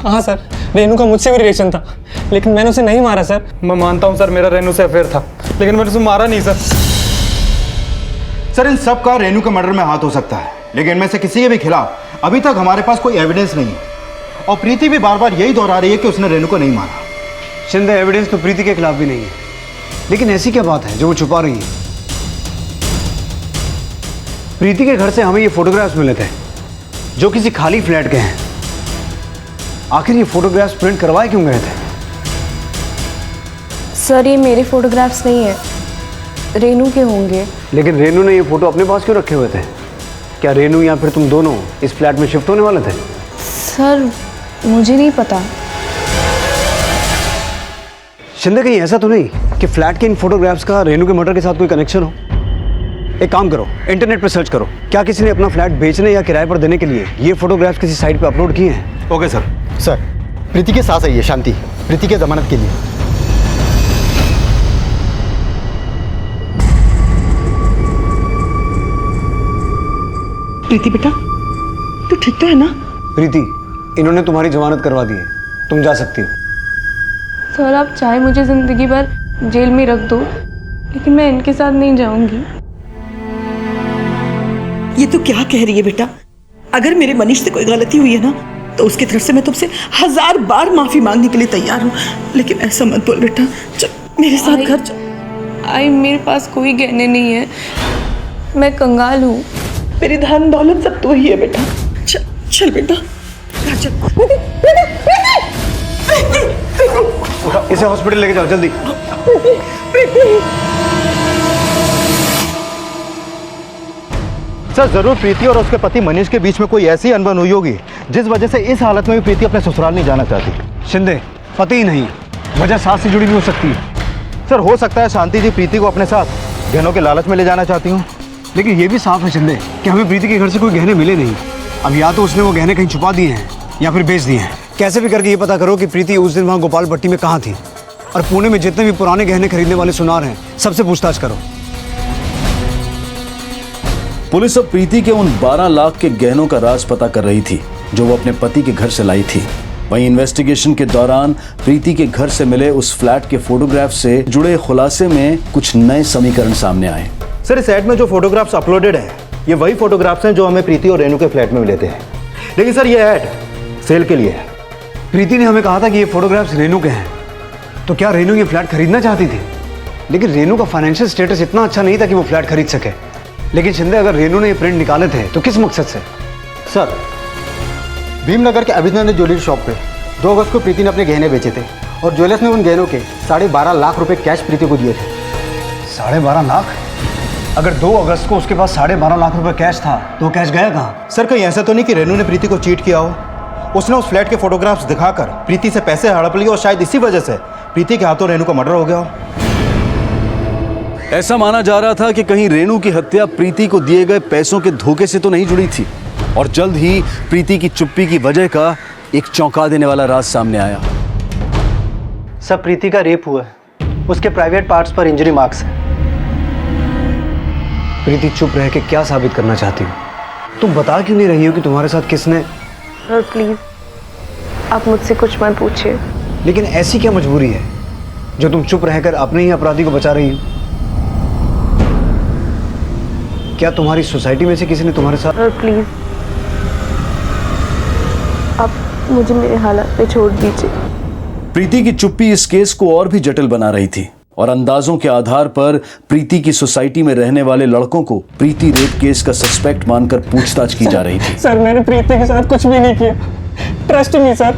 हाँ सर रेनू का मुझसे भी रिलेशन था, लेकिन मैंने उसे नहीं मारा सर। मैं मानता हूँ सर मेरा रेनू से अफेयर था, लेकिन मैंने उसे मारा नहीं सर। सर इन सब का रेणु के मर्डर में हाथ हो सकता है, लेकिन इनमें से किसी के भी खिलाफ अभी तक हमारे पास कोई एविडेंस नहीं है, और प्रीति भी बार बार यही दोहरा रही है कि उसने रेणु को नहीं मारा। शिंदे एविडेंस तो प्रीति के खिलाफ भी नहीं है, लेकिन ऐसी क्या बात है जो वो छुपा रही है? प्रीति के घर से हमें ये फोटोग्राफ्स मिले थे जो किसी खाली फ्लैट के हैं। आखिर ये फोटोग्राफ्स प्रिंट करवाए क्यों गए थे? सर ये मेरे फोटोग्राफ्स नहीं है, रेनू के होंगे। लेकिन रेनू ने ये फोटो अपने पास क्यों रखे हुए थे? क्या रेनू या फिर तुम दोनों इस फ्लैट में शिफ्ट होने वाले थे? सर मुझे नहीं पता। शिंदे कहीं ऐसा तो नहीं कि फ्लैट के इन फोटोग्राफ्स का रेनू के मर्डर के साथ कोई कनेक्शन हो? एक काम करो, इंटरनेट पर सर्च करो, क्या किसी ने अपना फ्लैट बेचने या किराए पर देने के लिए ये फोटोग्राफ्स किसी साइट पर अपलोड किए हैं? Okay sir. सर प्रीति के साथ आई है शांति, प्रीति के जमानत के लिए। प्रीति बेटा तू ठीक तो है ना? प्रीति इन्होंने तुम्हारी जमानत करवा दी है, तुम जा सकती हो। सर आप चाहे मुझे जिंदगी भर जेल में रख दो, लेकिन मैं इनके साथ नहीं जाऊंगी। ये तो क्या कह रही है बेटा? अगर मेरे मनीष से कोई गलती हुई है ना तो उसकी तरफ से मैं तुमसे 1000 बार माफी मांगने के लिए तैयार हूँ, लेकिन ऐसा मत बोल बेटा। चल मेरे साथ घर चल। मेरे पास कोई गहने नहीं है, मैं कंगाल हूँ। मेरी धन दौलत सब तो ही है बेटा। चल चल बेटा घर चल। इसे हॉस्पिटल लेके जाओ जल्दी। सर जरूर प्रीति और उसके पति मनीष के बीच में कोई ऐसी अनबन हुई होगी जिस वजह से इस हालत में भी प्रीति अपने ससुराल नहीं जाना चाहती। शिंदे, पति ही नहीं, वजह सास से जुड़ी भी हो सकती है। सर हो सकता है शांति जी प्रीति को अपने साथ गहनों के लालच में ले जाना चाहती हूँ। लेकिन ये भी साफ है शिंदे कि हमें प्रीति के घर से कोई गहने मिले नहीं। अब या तो उसने वो गहने कहीं छुपा दिए हैं या फिर बेच दिए हैं। कैसे भी करके ये पता करो कि प्रीति उस दिन वहाँ गोपाल भट्टी में कहाँ थी, और पुणे में जितने भी पुराने गहने खरीदने वाले सुनार हैं सबसे पूछताछ करो। पुलिस अब प्रीति के उन 12 लाख के गहनों का राज पता कर रही थी जो वो अपने पति के घर से लाई थी। वहीं इन्वेस्टिगेशन के दौरान प्रीति के घर से मिले उस फ्लैट के फोटोग्राफ से जुड़े खुलासे में कुछ नए समीकरण सामने आए। सर इस ऐड में जो फोटोग्राफ्स अपलोडेड हैं ये वही फोटोग्राफ्स हैं जो हमें प्रीति और रेनू के फ्लैट में मिले थे। लेकिन सर ये ऐड सेल के लिए है। प्रीति ने हमें कहा था कि ये फोटोग्राफ्स रेनू के हैं, तो क्या रेनू ये फ्लैट खरीदना चाहती थी? लेकिन रेनू का फाइनेंशियल स्टेटस इतना अच्छा नहीं था कि वो फ्लैट खरीद सके। लेकिन शिंदे, अगर रेनू ने ये प्रिंट निकाले थे तो किस मकसद से? सर भीमनगर के अभिनंदन ज्वेलरी शॉप पे 2 अगस्त को प्रीति ने अपने गहने बेचे थे और ज्वेलर्स ने उन गहनों के 12.5 लाख रुपए कैश प्रीति को दिए थे। 12.5 लाख? अगर 2 अगस्त को उसके पास 12.5 लाख रुपए कैश था तो वो कैश गया कहाँ? सर कहीं ऐसा तो नहीं कि रेनू ने प्रीति को चीट किया हो? उसने उस फ्लैट के फोटोग्राफ्स दिखाकर प्रीति से पैसे हड़प लिए और शायद इसी वजह से प्रीति के हाथों रेनू का मर्डर हो गया हो। ऐसा माना जा रहा था कि कहीं रेनू की हत्या प्रीति को दिए गए पैसों के धोखे से तो नहीं जुड़ी थी, और जल्द ही प्रीति की चुप्पी की वजह का एक चौंका देने वाला राज सामने आया। सब प्रीति का रेप हुआ है, उसके प्राइवेट पार्ट्स पर इंजरी मार्क्स हैं। प्रीति चुप रह के क्या साबित करना चाहती हो? तुम बता क्यों नहीं रही हो कि तुम्हारे साथ किसने? सर प्लीज आप मुझसे कुछ मत पूछिए। लेकिन ऐसी क्या मजबूरी है जो तुम चुप रहकर अपने ही अपराधी को बचा रही हो? क्या तुम्हारी सोसाइटी में से किसी ने तुम्हारे साथ? सर प्लीज आप मुझे मेरे हालात पे छोड़ दीजिए। प्रीति की चुप्पी इस केस को और भी जटिल बना रही थी, और अंदाजों के आधार पर प्रीति की सोसाइटी में रहने वाले लड़कों को प्रीति रेप केस का सस्पेक्ट मानकर पूछताछ की जा रही थी। सर मैंने प्रीति के साथ कुछ भी नहीं किया, ट्रस्ट मी सर।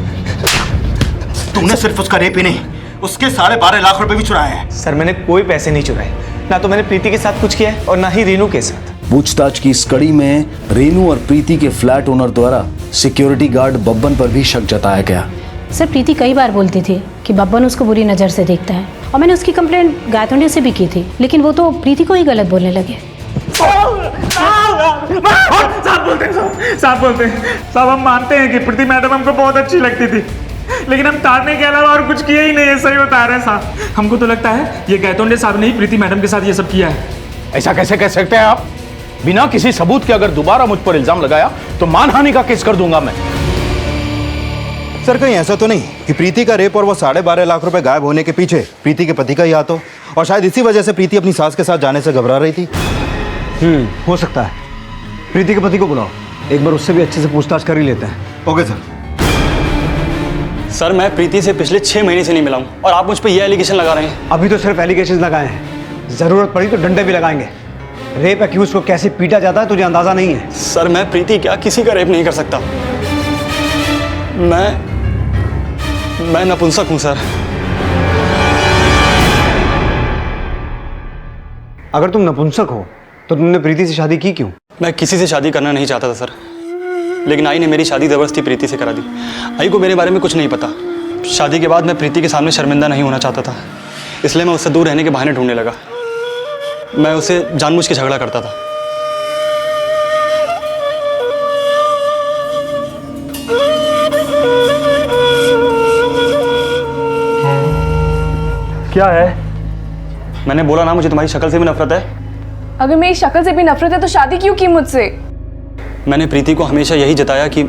तुमने सिर्फ उसका रेप ही नहीं, उसके 12.5 लाख रुपए भी चुराए हैं। सर मैंने कोई पैसे नहीं चुराए, ना तो मैंने प्रीति के साथ कुछ किया है और ना ही रेनू के साथ। पूछताछ की इस कड़ी में रेनू और प्रीति के फ्लैट ओनर द्वारा सिक्योरिटी गार्ड बब्बन पर भी शक जताया गया। सर प्रीति कई बार बोलती थी कि बब्बन उसको बुरी नज़र से देखता है, और मैंने उसकी कंप्लेंट गायतोंडे से भी की थी, लेकिन वो तो प्रीति को ही गलत बोलने लगे। साहब बोलते हैं साहब हम मानते हैं कि प्रीति मैडम हमको बहुत अच्छी लगती थी, लेकिन हम ताड़ने के अलावा और कुछ किया ही नहीं है। सही बता रहे हैं साहब, हमको तो लगता है ये गायतोंडे साहब ने ही प्रीति मैडम के साथ ये सब किया है। ऐसा कैसे कह सकते हैं आप? बिना किसी सबूत के अगर दोबारा मुझ पर इल्जाम लगाया तो मानहानि का केस कर दूंगा मैं। सर कहीं ऐसा तो नहीं कि प्रीति का रेप और वो 12.5 लाख रुपए गायब होने के पीछे प्रीति के पति का ही हाथ हो, और शायद इसी वजह से प्रीति अपनी सास के साथ जाने से घबरा रही थी? हो सकता है। प्रीति के पति को बुलाओ, एक बार उससे भी अच्छे से पूछताछ कर ही लेते हैं। Okay sir. सर मैं प्रीति से पिछले 6 महीने से नहीं मिला हूँ और आप मुझ पर यह एलिगेशन लगा रहे हैं। अभी तो सिर्फ एलिगेशन लगाए हैं, जरूरत पड़ी तो डंडे भी लगाएंगे। रेप एक्यूज को कैसे पीटा जाता है तुझे अंदाजा नहीं है? सर मैं प्रीति क्या किसी का रेप नहीं कर सकता। मैं नपुंसक हूं सर। अगर तुम नपुंसक हो तो तुमने प्रीति से शादी की क्यों? मैं किसी से शादी करना नहीं चाहता था सर, लेकिन आई ने मेरी शादी जबरदस्ती प्रीति से करा दी। आई को मेरे बारे में कुछ नहीं पता। शादी के बाद मैं प्रीति के सामने शर्मिंदा नहीं होना चाहता था, इसलिए मैं उससे दूर रहने के बहाने ढूंढने लगा। मैं उसे जानबूझ के झगड़ा करता था। क्या है? मैंने बोला ना मुझे तुम्हारी शक्ल से भी नफरत है। अगर मेरी शक्ल से भी नफरत है तो शादी क्यों की मुझसे? मैंने प्रीति को हमेशा यही जताया कि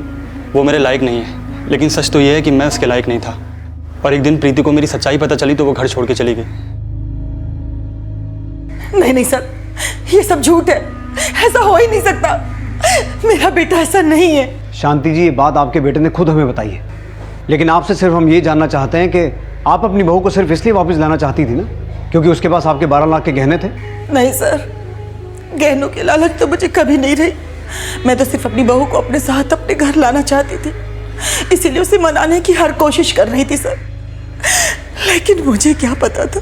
वो मेरे लायक नहीं है, लेकिन सच तो ये है कि मैं उसके लायक नहीं था। और एक दिन प्रीति को मेरी सच्चाई पता चली तो वो घर छोड़ के चली गई। नहीं सर, ये सब झूठ है, ऐसा हो ही नहीं सकता। मेरा बेटा ऐसा नहीं है। शांति जी, ये बात आपके बेटे ने खुद हमें बताई है, लेकिन आपसे सिर्फ हम ये जानना चाहते हैं कि आप अपनी बहू को सिर्फ इसलिए वापस लाना चाहती थी ना क्योंकि उसके पास आपके 12 लाख के गहने थे? नहीं सर, गहनों की लालच तो मुझे कभी नहीं रही। मैं तो सिर्फ अपनी बहू को अपने साथ अपने घर लाना चाहती थी, इसीलिए उसे मनाने की हर कोशिश कर रही थी सर। लेकिन मुझे क्या पता था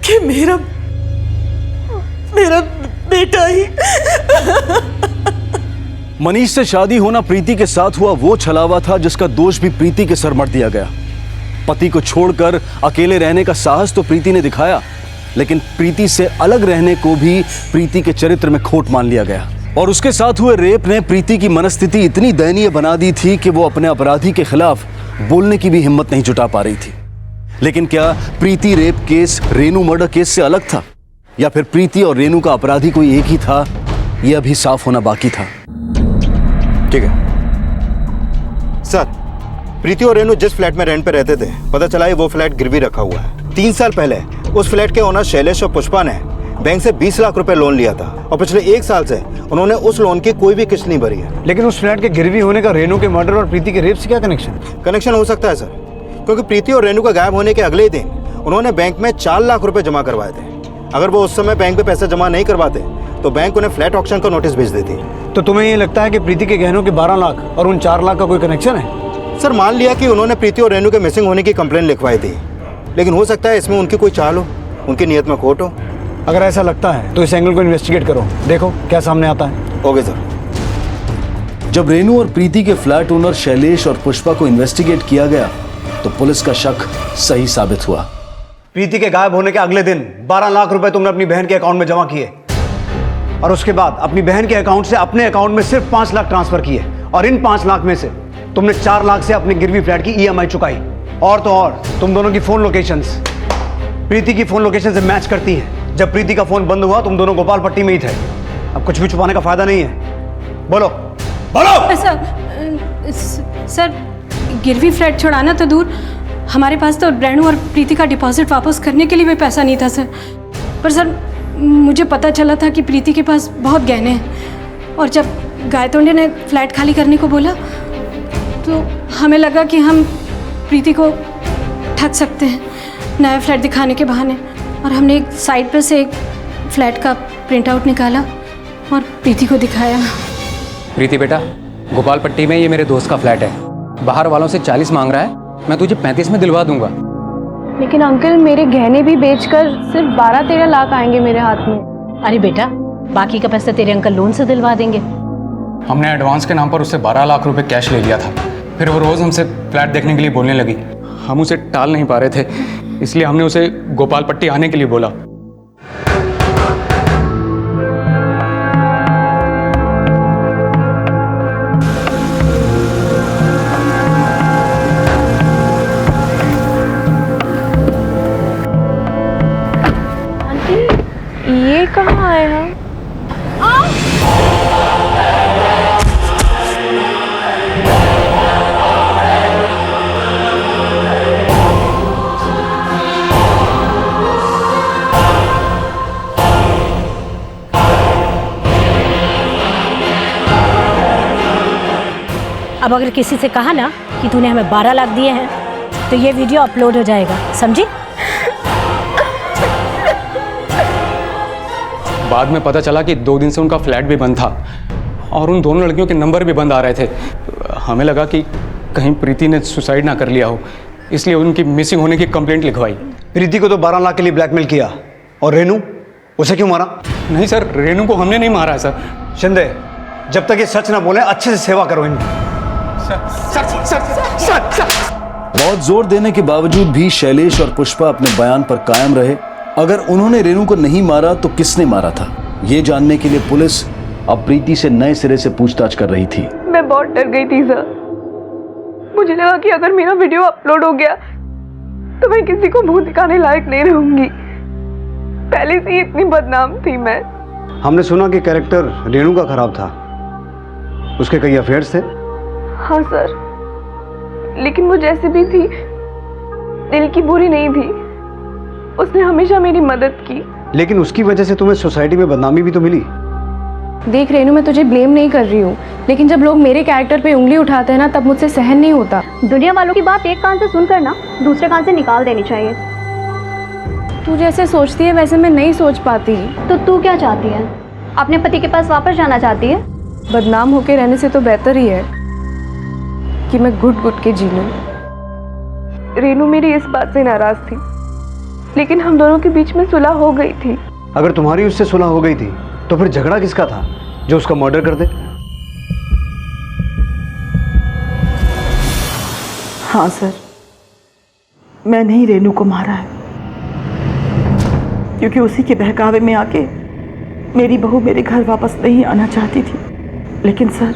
कि मेरा बेटा ही। मनीष से शादी होना प्रीति के साथ हुआ वो छलावा था जिसका दोष भी प्रीति के सर मढ़ दिया गया। पति को छोड़कर अकेले रहने का साहस तो प्रीति ने दिखाया, लेकिन प्रीति से अलग रहने को भी प्रीति के चरित्र में खोट मान लिया गया। और उसके साथ हुए रेप ने प्रीति की मनस्थिति इतनी दयनीय बना दी थी कि वो अपने अपराधी के खिलाफ बोलने की भी हिम्मत नहीं जुटा पा रही थी। लेकिन क्या Preeti rape case Renu murder case से अलग था, या फिर प्रीति और रेनू का अपराधी कोई एक ही था? यह अभी साफ होना बाकी था। ठीक है सर, प्रीति और रेनू जिस फ्लैट में रेंट पे रहते थे, पता चला है वो फ्लैट गिरवी रखा हुआ है। 3 साल पहले उस फ्लैट के ओनर शैलेश और पुष्पा ने बैंक से 20 लाख रुपए लोन लिया था और पिछले 1 साल से उन्होंने उस लोन की कोई भी किस्त नहीं भरी है। लेकिन उस फ्लैट के गिरवी होने का रेनू के मर्डर और प्रीति के रेप से क्या कनेक्शन हो सकता है सर, क्योंकि प्रीति और रेनू का गायब होने के अगले ही दिन उन्होंने बैंक में 4 लाख रुपए जमा करवाए थे। अगर वो उस समय बैंक में पैसा जमा नहीं करवाते तो बैंक उन्हें फ्लैट ऑक्शन का नोटिस भेज देती। तो तुम्हें ये लगता है कि प्रीति के गहनों के 12 लाख और उन 4 लाख का कोई कनेक्शन है? सर मान लिया कि उन्होंने प्रीति और रेनू के मिसिंग होने की कंप्लेंट लिखवाई थी, लेकिन हो सकता है इसमें उनकी कोई चाल हो, उनकी नीयत में खोट हो। अगर ऐसा लगता है तो इस एंगल को इन्वेस्टिगेट करो, देखो क्या सामने आता है। Okay sir. जब रेनू और प्रीति के फ्लैट ओनर शैलेश और पुष्पा को इन्वेस्टिगेट किया गया तो पुलिस का शक सही साबित हुआ। प्रीति के गायब होने के अगले दिन 12 लाख रुपए तुमने अपनी बहन के अकाउंट में जमा किए और उसके बाद अपनी बहन के अकाउंट से अपने अकाउंट में सिर्फ 5 लाख ट्रांसफर किए और इन 5 लाख में से तुमने 4 लाख से अपने गिरवी फ्लैट की EMI चुकाई। और तो और तुम दोनों की फोन लोकेशंस प्रीति की फोन लोकेशन से मैच करती हैं। जब प्रीति का फोन बंद हुआ तुम दोनों गोपाल पट्टी में ही थे। अब कुछ भी छुपाने का फायदा नहीं है, बोलो बोलो। सर गिरवी फ्लैट छुड़ाना तो दूर, हमारे पास तो रेनू और प्रीति का डिपॉजिट वापस करने के लिए भी पैसा नहीं था सर। पर सर मुझे पता चला था कि प्रीति के पास बहुत गहने हैं और जब गायतोंडे ने फ्लैट खाली करने को बोला तो हमें लगा कि हम प्रीति को ठग सकते हैं नया फ्लैट दिखाने के बहाने, और हमने एक साइड पर से एक फ्लैट का प्रिंट आउट निकाला और प्रीति को दिखाया। प्रीति बेटा, गोपाल पट्टी में ये मेरे दोस्त का फ्लैट है, बाहर वालों से 40 मांग रहा है, मैं तुझे 35 में दिलवा दूंगा। लेकिन अंकल मेरे गहने भी बेचकर सिर्फ 12-13 लाख आएंगे मेरे हाथ में। अरे बेटा, बाकी का पैसा तेरे अंकल लोन से दिलवा देंगे। हमने एडवांस के नाम पर उससे 12 लाख रुपए कैश ले लिया था, फिर वो रोज़ हमसे फ्लैट देखने के लिए बोलने लगी। हम उसे टाल नहीं पा रहे थे, इसलिए हमने उसे गोपाल पट्टी आने के लिए बोला। ये कहाँ आए हम? अब अगर किसी से कहा ना कि तूने हमें 12 लाख दिए हैं तो ये वीडियो अपलोड हो जाएगा, समझी? बाद में पता चला कि 2 दिन से उनका फ्लैट भी बंद था और उन दोनों लड़कियों के नंबर भी बंद आ रहे थे। हमें लगा कि कहीं प्रीति ने सुसाइड ना कर लिया हो, इसलिए उनकी मिसिंग होने की कंप्लेंट लिखवाई। प्रीति को तो 12 लाख के लिए ब्लैकमेल किया, और रेनू, उसे क्यों मारा? नहीं सर, रेनू को हमने नहीं मारा है सर। शिंदे, जब तक ये सच ना बोले अच्छे से सेवा करो इनकी। बहुत जोर देने के बावजूद भी शैलेश और पुष्पा अपने बयान पर कायम रहे। अगर उन्होंने रेनू को नहीं मारा तो किसने मारा था, ये जानने के लिए पुलिस अब प्रीति से नए सिरे से पूछताछ कर रही थी। मैं बहुत डर गई थी सर, मुझे लगा कि अगर मेरा वीडियो अपलोड हो गया तो मैं किसी को मुंह दिखाने लायक नहीं रहूंगी। पहले से ही इतनी बदनाम थी मैं। हमने सुना कि कैरेक्टर रेनू का खराब था, उसके कई अफेयर्स थे। हाँ सर, लेकिन वो जैसे भी थी दिल की बुरी नहीं थी, उसने हमेशा मेरी मदद की। लेकिन उसकी वजह से तुम्हें सोसाइटी में बदनामी भी तो मिली। देख रेनू, मैं तुझे ब्लेम नहीं कर रही हूँ, लेकिन जब लोग मेरे कैरेक्टर पे उंगली उठाते हैं ना तब मुझसे सहन नहीं होता। दुनिया वालों की बात एक कान से सुनकर ना दूसरे कान से निकाल देनी चाहिए। तू जैसे सोचती है वैसे मैं नहीं सोच पाती। तो तू क्या चाहती है? अपने पति के पास वापस जाना चाहती है? बदनाम होके रहने से तो बेहतर ही है कि मैं घुट घुट के जी लूं। रेनू मेरी इस बात से नाराज थी, लेकिन हम दोनों के बीच में सुलह हो गई थी। अगर तुम्हारी उससे सुलह हो गई थी तो फिर झगड़ा किसका था जो उसका मर्डर कर दे? हाँ सर, मैंने ही रेनू को मारा है, क्योंकि उसी के बहकावे में आके मेरी बहू मेरे घर वापस नहीं आना चाहती थी। लेकिन सर,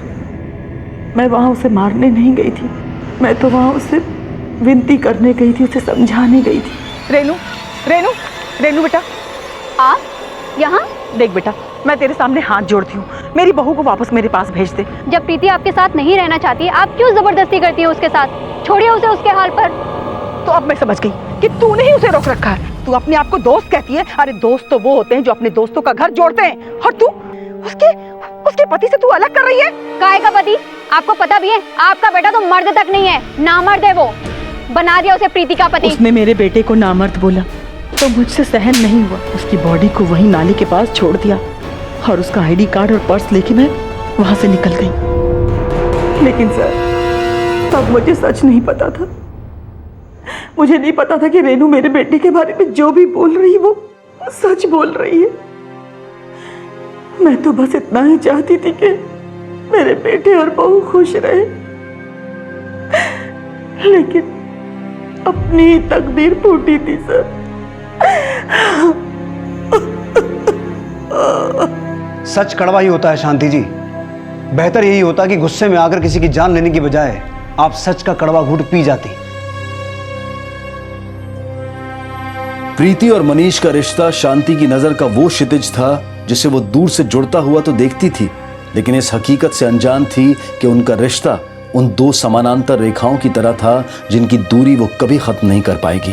मैं वहाँ उसे मारने नहीं गई थी, मैं तो वहाँ उसे विनती करने गई थी, उसे समझाने गई थी। रेनू, रेनू, रेनू बेटा, आप यहाँ? देख बेटा, मैं तेरे सामने हाथ जोड़ती हूँ, मेरी बहू को वापस मेरे पास भेज दे। जब प्रीति आपके साथ नहीं रहना चाहती, आप क्यों जबरदस्ती करती है उसके साथ? छोड़िए उसे उसके हाल पर। तो अब मैं समझ गई कि तूने ही उसे रोक रखा है। तू अपने आप को दोस्त कहती है, अरे दोस्त तो वो होते हैं जो अपने दोस्तों का घर जोड़ते हैं, और तू उसके पति से तू अलग कर रही है। काहे का पति? आपको पता भी है आपका बेटा तो मर्द तक नहीं है, नामर्द है। वो बना दिया उसे प्रीति का पति। उसने मेरे बेटे को नामर्द बोला तो मुझसे सहन नहीं हुआ, उसकी बॉडी को वहीं नाली के पास छोड़ दिया और उसका आईडी कार्ड और पर्स लेके मैं वहां से निकल गई। लेकिन सर, तब मुझे सच नहीं पता था, मुझे नहीं पता था कि रेनू मेरे बेटे के बारे में जो भी बोल रही है वो सच बोल रही है। मैं तो बस इतना ही चाहती थी कि मेरे बेटे और बहू खुश रहे, लेकिन अपनी तकदीर फूटी थी सर। सच कड़वा ही होता है शांति जी। बेहतर यही होता कि गुस्से में आकर किसी की जान लेने की बजाय आप सच का कड़वा घूंट पी जाती। प्रीति और मनीष का रिश्ता शांति की नजर का वो क्षितिज था जिसे वो दूर से जुड़ता हुआ तो देखती थी, लेकिन इस हकीकत से अनजान थी कि उनका रिश्ता उन दो समानांतर रेखाओं की तरह था जिनकी दूरी वो कभी खत्म नहीं कर पाएगी।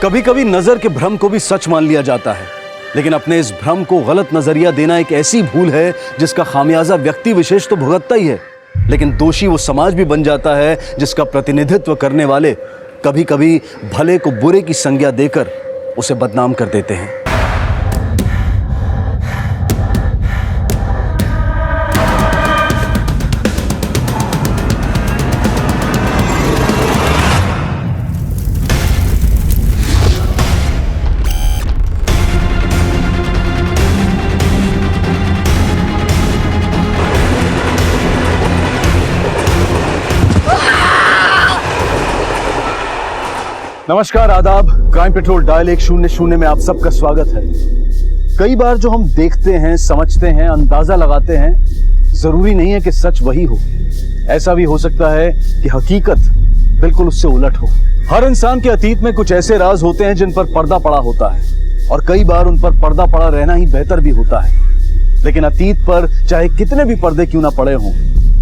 कभी कभी नजर के भ्रम को भी सच मान लिया जाता है, लेकिन अपने इस भ्रम को गलत नजरिया देना एक ऐसी भूल है जिसका खामियाजा व्यक्ति विशेष तो भुगतता ही है, लेकिन दोषी वो समाज भी बन जाता है जिसका प्रतिनिधित्व करने वाले कभी कभी भले को बुरे की संज्ञा देकर उसे बदनाम कर देते हैं। नमस्कार, आदाब। क्राइम पेट्रोल डायल 100 में आप सबका स्वागत है। कई बार जो हम देखते हैं, समझते हैं, अंदाजा लगाते हैं, जरूरी नहीं है कि सच वही हो। ऐसा भी हो सकता है कि हकीकत बिल्कुल उससे उलट हो। हर इंसान के अतीत में कुछ ऐसे राज होते हैं जिन पर पर्दा पड़ा होता है, और कई बार उन पर पर्दा पड़ा रहना ही बेहतर भी होता है। लेकिन अतीत पर चाहे कितने भी पर्दे क्यों ना पड़े हों,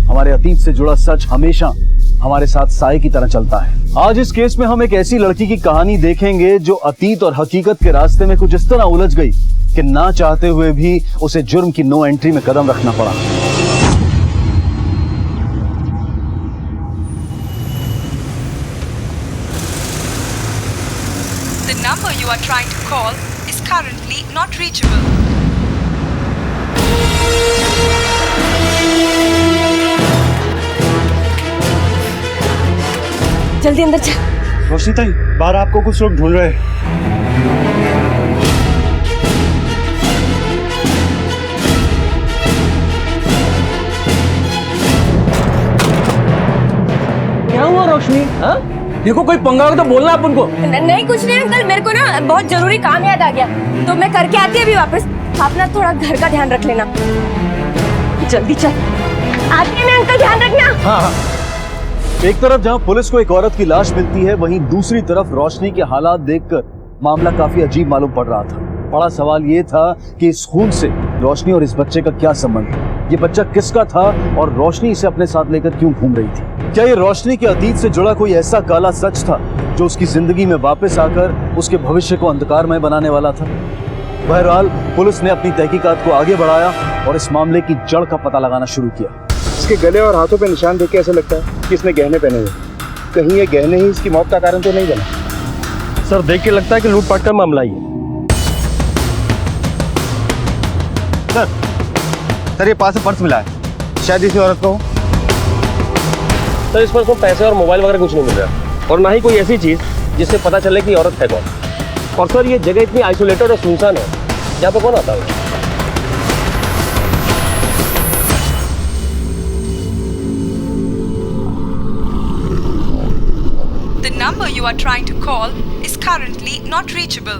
हमारे अतीत से जुड़ा सच हमेशा हमारे साथ साए की तरह चलता है। आज इस केस में हम एक ऐसी लड़की की कहानी देखेंगे जो अतीत और हकीकत के रास्ते में कुछ इस तरह उलझ गई कि ना चाहते हुए भी उसे जुर्म की नो एंट्री में कदम रखना पड़ा। The number you are trying to call is currently not reachable. जल्दी अंदर चल। रोशनी ताई, बाहर आपको कुछ लोग ढूंढ रहे हैं। क्या हुआ रोशनी? हाँ? देखो कोई पंगा हो तो बोलना अपन को। नहीं कुछ नहीं अंकल, मेरे को ना बहुत जरूरी काम याद आ गया, तो मैं करके आती अभी वापस। आप ना थोड़ा घर का ध्यान रख लेना। जल्दी चल। आती है मैं अंकल, ध्यान रखना। हाँ हाँ। एक तरफ जहां पुलिस को एक औरत की लाश मिलती है, वहीं दूसरी तरफ रोशनी के हालात देखकर मामला काफी अजीब मालूम पड़ रहा था। बड़ा सवाल ये था कि इस खून से रोशनी और इस बच्चे का क्या संबंध है, ये बच्चा किसका था और रोशनी इसे अपने साथ लेकर क्यों घूम रही थी। क्या ये रोशनी के अतीत से जुड़ा कोई ऐसा काला सच था जो उसकी जिंदगी में वापस आकर उसके भविष्य को अंधकारमय बनाने वाला था। बहरहाल पुलिस ने अपनी तहकीकात को आगे बढ़ाया और इस मामले की जड़ का पता लगाना शुरू किया। इसके गले और हाथों पे निशान देख के ऐसा लगता है कि इसने गहने पहने हुए, कहीं ये गहने ही इसकी मौत का कारण तो नहीं बना। सर देख के लगता है कि लूटपाट का मामला ही है। सर ये पास से पर्स मिला है, शायद इसी औरत को। सर इस पर उसको पैसे और मोबाइल वगैरह कुछ नहीं मिल रहा और ना ही कोई ऐसी चीज़ जिससे पता चले कि औरत है कौन। और सर ये जगह इतनी आइसोलेटेड और सुनसान है, यहाँ पे कौन आता है? The number you are trying to call is currently not reachable.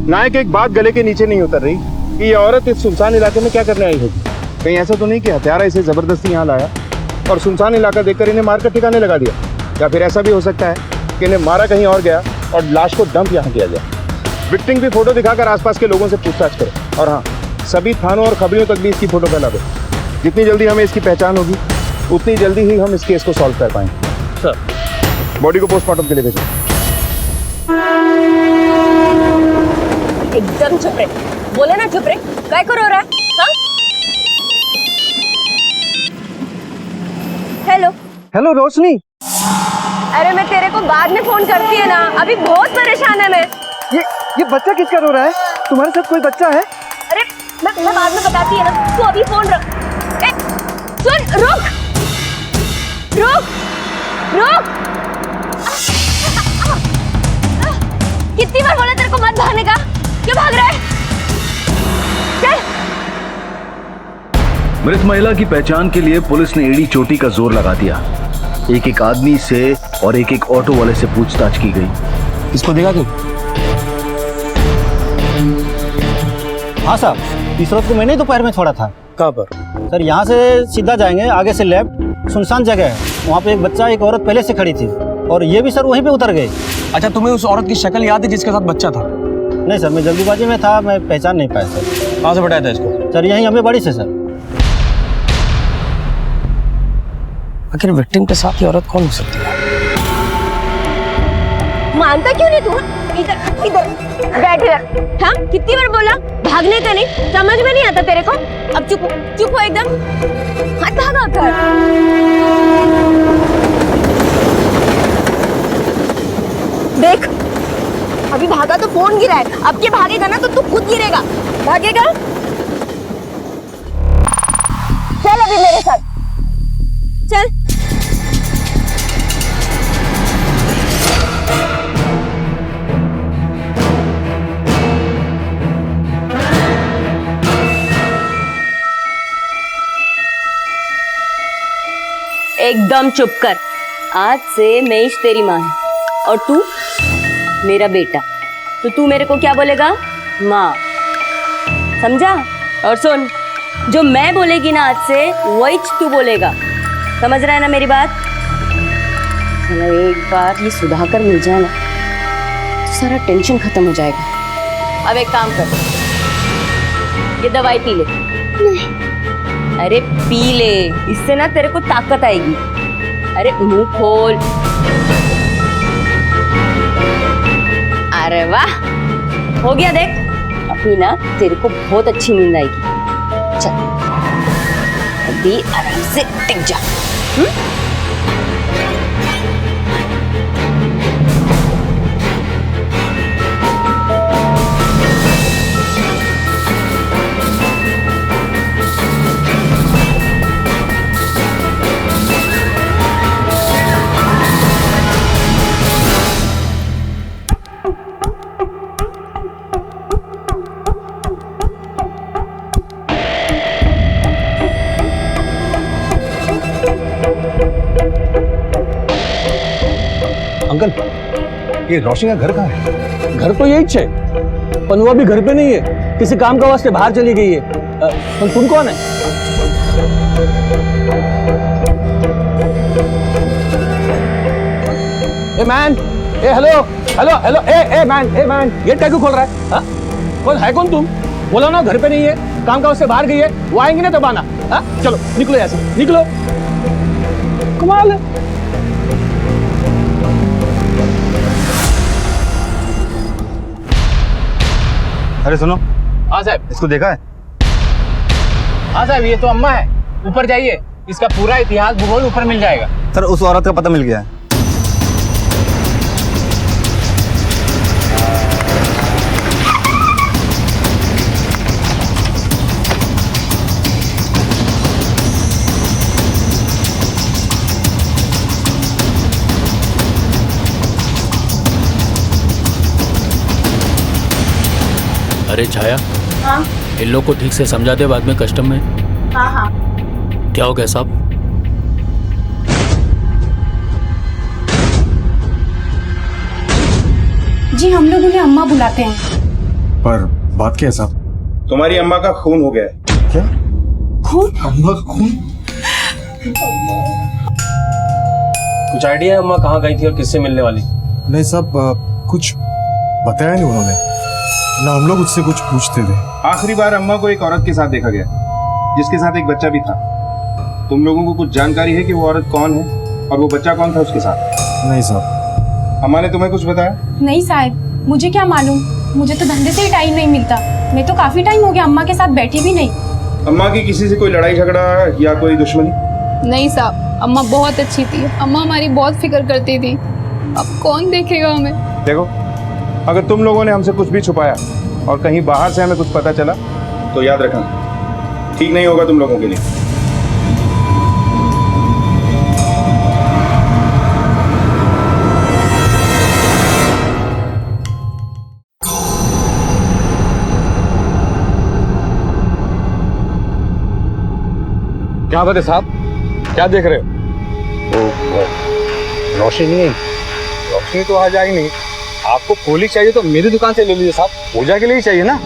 नायक, एक बात गले के नीचे नहीं उतर रही कि ये औरत इस सुनसान इलाके में क्या करने आई होगी। कहीं ऐसा तो नहीं कि हत्यारा इसे जबरदस्ती यहाँ लाया और सुनसान इलाका देखकर इन्हें मारकर ठिकाने लगा दिया, या फिर ऐसा भी हो सकता है कि इन्हें मारा कहीं और गया और लाश को डंप यहाँ किया गया। विक्टिम की फोटो दिखाकर आसपास के लोगों से पूछताछ करें और हाँ, सभी थानों और खबरियों तक भी इसकी फोटो फैला दो। जितनी जल्दी हमें इसकी पहचान होगी उतनी जल्दी ही हम इस केस को सॉल्व कर पाएंगे। सर बॉडी को पोस्टमार्टम के लिए भेजें। एकदम चुप रहे, बोले ना चुप रहे, काय को रो रहा है? हाँ? हेलो हेलो रोशनी। अरे मैं तेरे को बाद में फोन करती है ना, अभी बहुत परेशान है मैं। ये बच्चा किसका रो रहा है? तुम्हारे साथ कोई बच्चा है? अरे मैं बाद में बताती है ना, तू अभी फोन रख। ए, सुन, रुक रुक रुक। कितनी बार बोला तेरे को मत भागने का, क्यों भाग रहा है? चल। मृत महिला की पहचान के लिए पुलिस ने एड़ी चोटी का जोर लगा दिया। एक एक आदमी से और एक एक ऑटो वाले से पूछताछ की गई। इसको देखा तू? हाँ साहब, इस औरत को मैंने ही दोपहर में छोड़ा था। कहाँ पर? सर यहाँ से सीधा जाएंगे, आगे से लेफ्ट, सुनसान जगह है, वहाँ पे एक बच्चा एक औरत पहले से खड़ी थी और ये भी सर वहीं पे उतर गए। अच्छा, तुम्हें उस औरत की शक्ल याद है जिसके साथ बच्चा था? नहीं सर, मैं जल्दीबाजी में था, मैं पहचान नहीं पाया सर। कहाँ से बताया था इसको? सर यहीं हमें बड़ी से सर। आखिर विक्टिम के साथ ये औरत कौन हो सकती है? मानता क्यों नहीं तू? इधर इधर बैठ इधर। हाँ, कितनी बार बोला भागने का नहीं, समझ में नहीं आता तेरे को? अब चुप चुप हो एकदम, मत भागा कर। देख, अभी भागा तो फोन गिरा है, अब के भागेगा ना तो तू खुद गिरेगा। भागेगा? चल अभी मेरे साथ चल। एकदम चुप कर। आज से मेष तेरी माँ है और तू मेरा बेटा, तो तू मेरे को क्या बोलेगा? माँ, समझा? और सुन, जो मैं बोलेगी ना आज से वही तू बोलेगा, समझ रहा है ना मेरी बात? चलो एक बार ये सुधाकर मिल जाए ना तो सारा टेंशन खत्म हो जाएगा। अब एक काम कर, ये दवाई पी ले। नहीं। अरे पी ले, इससे ना तेरे को ताकत आएगी। अरे मुंह खोल। अरे वाह, हो गया देख, अभी ना तेरे को बहुत अच्छी नींद आएगी। चल अभी आराम से टिक जा। अंकल, ये रोशनी का घर कहाँ है? घर तो यही है, पर वो अभी घर पे नहीं है, किसी काम का वास्ते बाहर चली गई है। पर तुम कौन है? ए मैन, ए हेलो हेलो हेलो, ए मैन, गेट क्या क्यों खोल रहा है? हाँ? कौन है? कौन तुम? बोला ना घर पे नहीं है, काम का वास्ते बाहर गई है, वो आएंगे ना तब आना। हाँ? चलो निकलो यहाँ से, निकलो। कमाल है। अरे सुनो। हाँ साहब। इसको देखा है? हाँ साहब, ये तो अम्मा है। ऊपर जाइए, इसका पूरा इतिहास भूगोल ऊपर मिल जाएगा। सर उस औरत का पता मिल गया है। अरे छाया, हाँ इन लोग को ठीक से समझा दे, बाद में कस्टम में। हाँ हाँ। क्या हो गया साहब? जी हम लोग उन्हें अम्मा बुलाते हैं। पर बात क्या है साहब? तुम्हारी अम्मा का खून हो गया है। क्या खून? अम्मा का खून? कुछ आइडिया है अम्मा कहाँ गई थी और किससे मिलने वाली? नहीं साहब, कुछ बताया नहीं उन्होंने, ना हम लोग उससे कुछ पूछते थे। आखिरी बार अम्मा को एक औरत के साथ देखा गया, जिसके साथ एक बच्चा भी था। तुम लोगों को कुछ जानकारी है कि वो औरत कौन है और वो बच्चा कौन था उसके साथ? नहीं साहब। अम्मा ने तुम्हें कुछ बताया? नहीं साहब, मुझे क्या मालूम, मुझे तो धंधे से ही टाइम नहीं मिलता। मैं तो काफी टाइम हो गया अम्मा के साथ बैठी भी नहीं। अम्मा की किसी से कोई लड़ाई झगड़ा या कोई दुश्मनी? नहीं साहब, अम्मा बहुत अच्छी थी, अम्मा हमारी बहुत फिक्र करती थी। अब कौन देखेगा हमें? देखो, अगर तुम लोगों ने हमसे कुछ भी छुपाया और कहीं बाहर से हमें कुछ पता चला तो याद रखना, ठीक नहीं होगा तुम लोगों के लिए। क्या बात है साहब, क्या देख रहे हो? रोशनी नहीं, रोशनी तो आज आई नहीं। आपको पुलिस चाहिए तो मेरी दुकान से ले लीजिए साहब, पूजा के लिए ही चाहिए ना।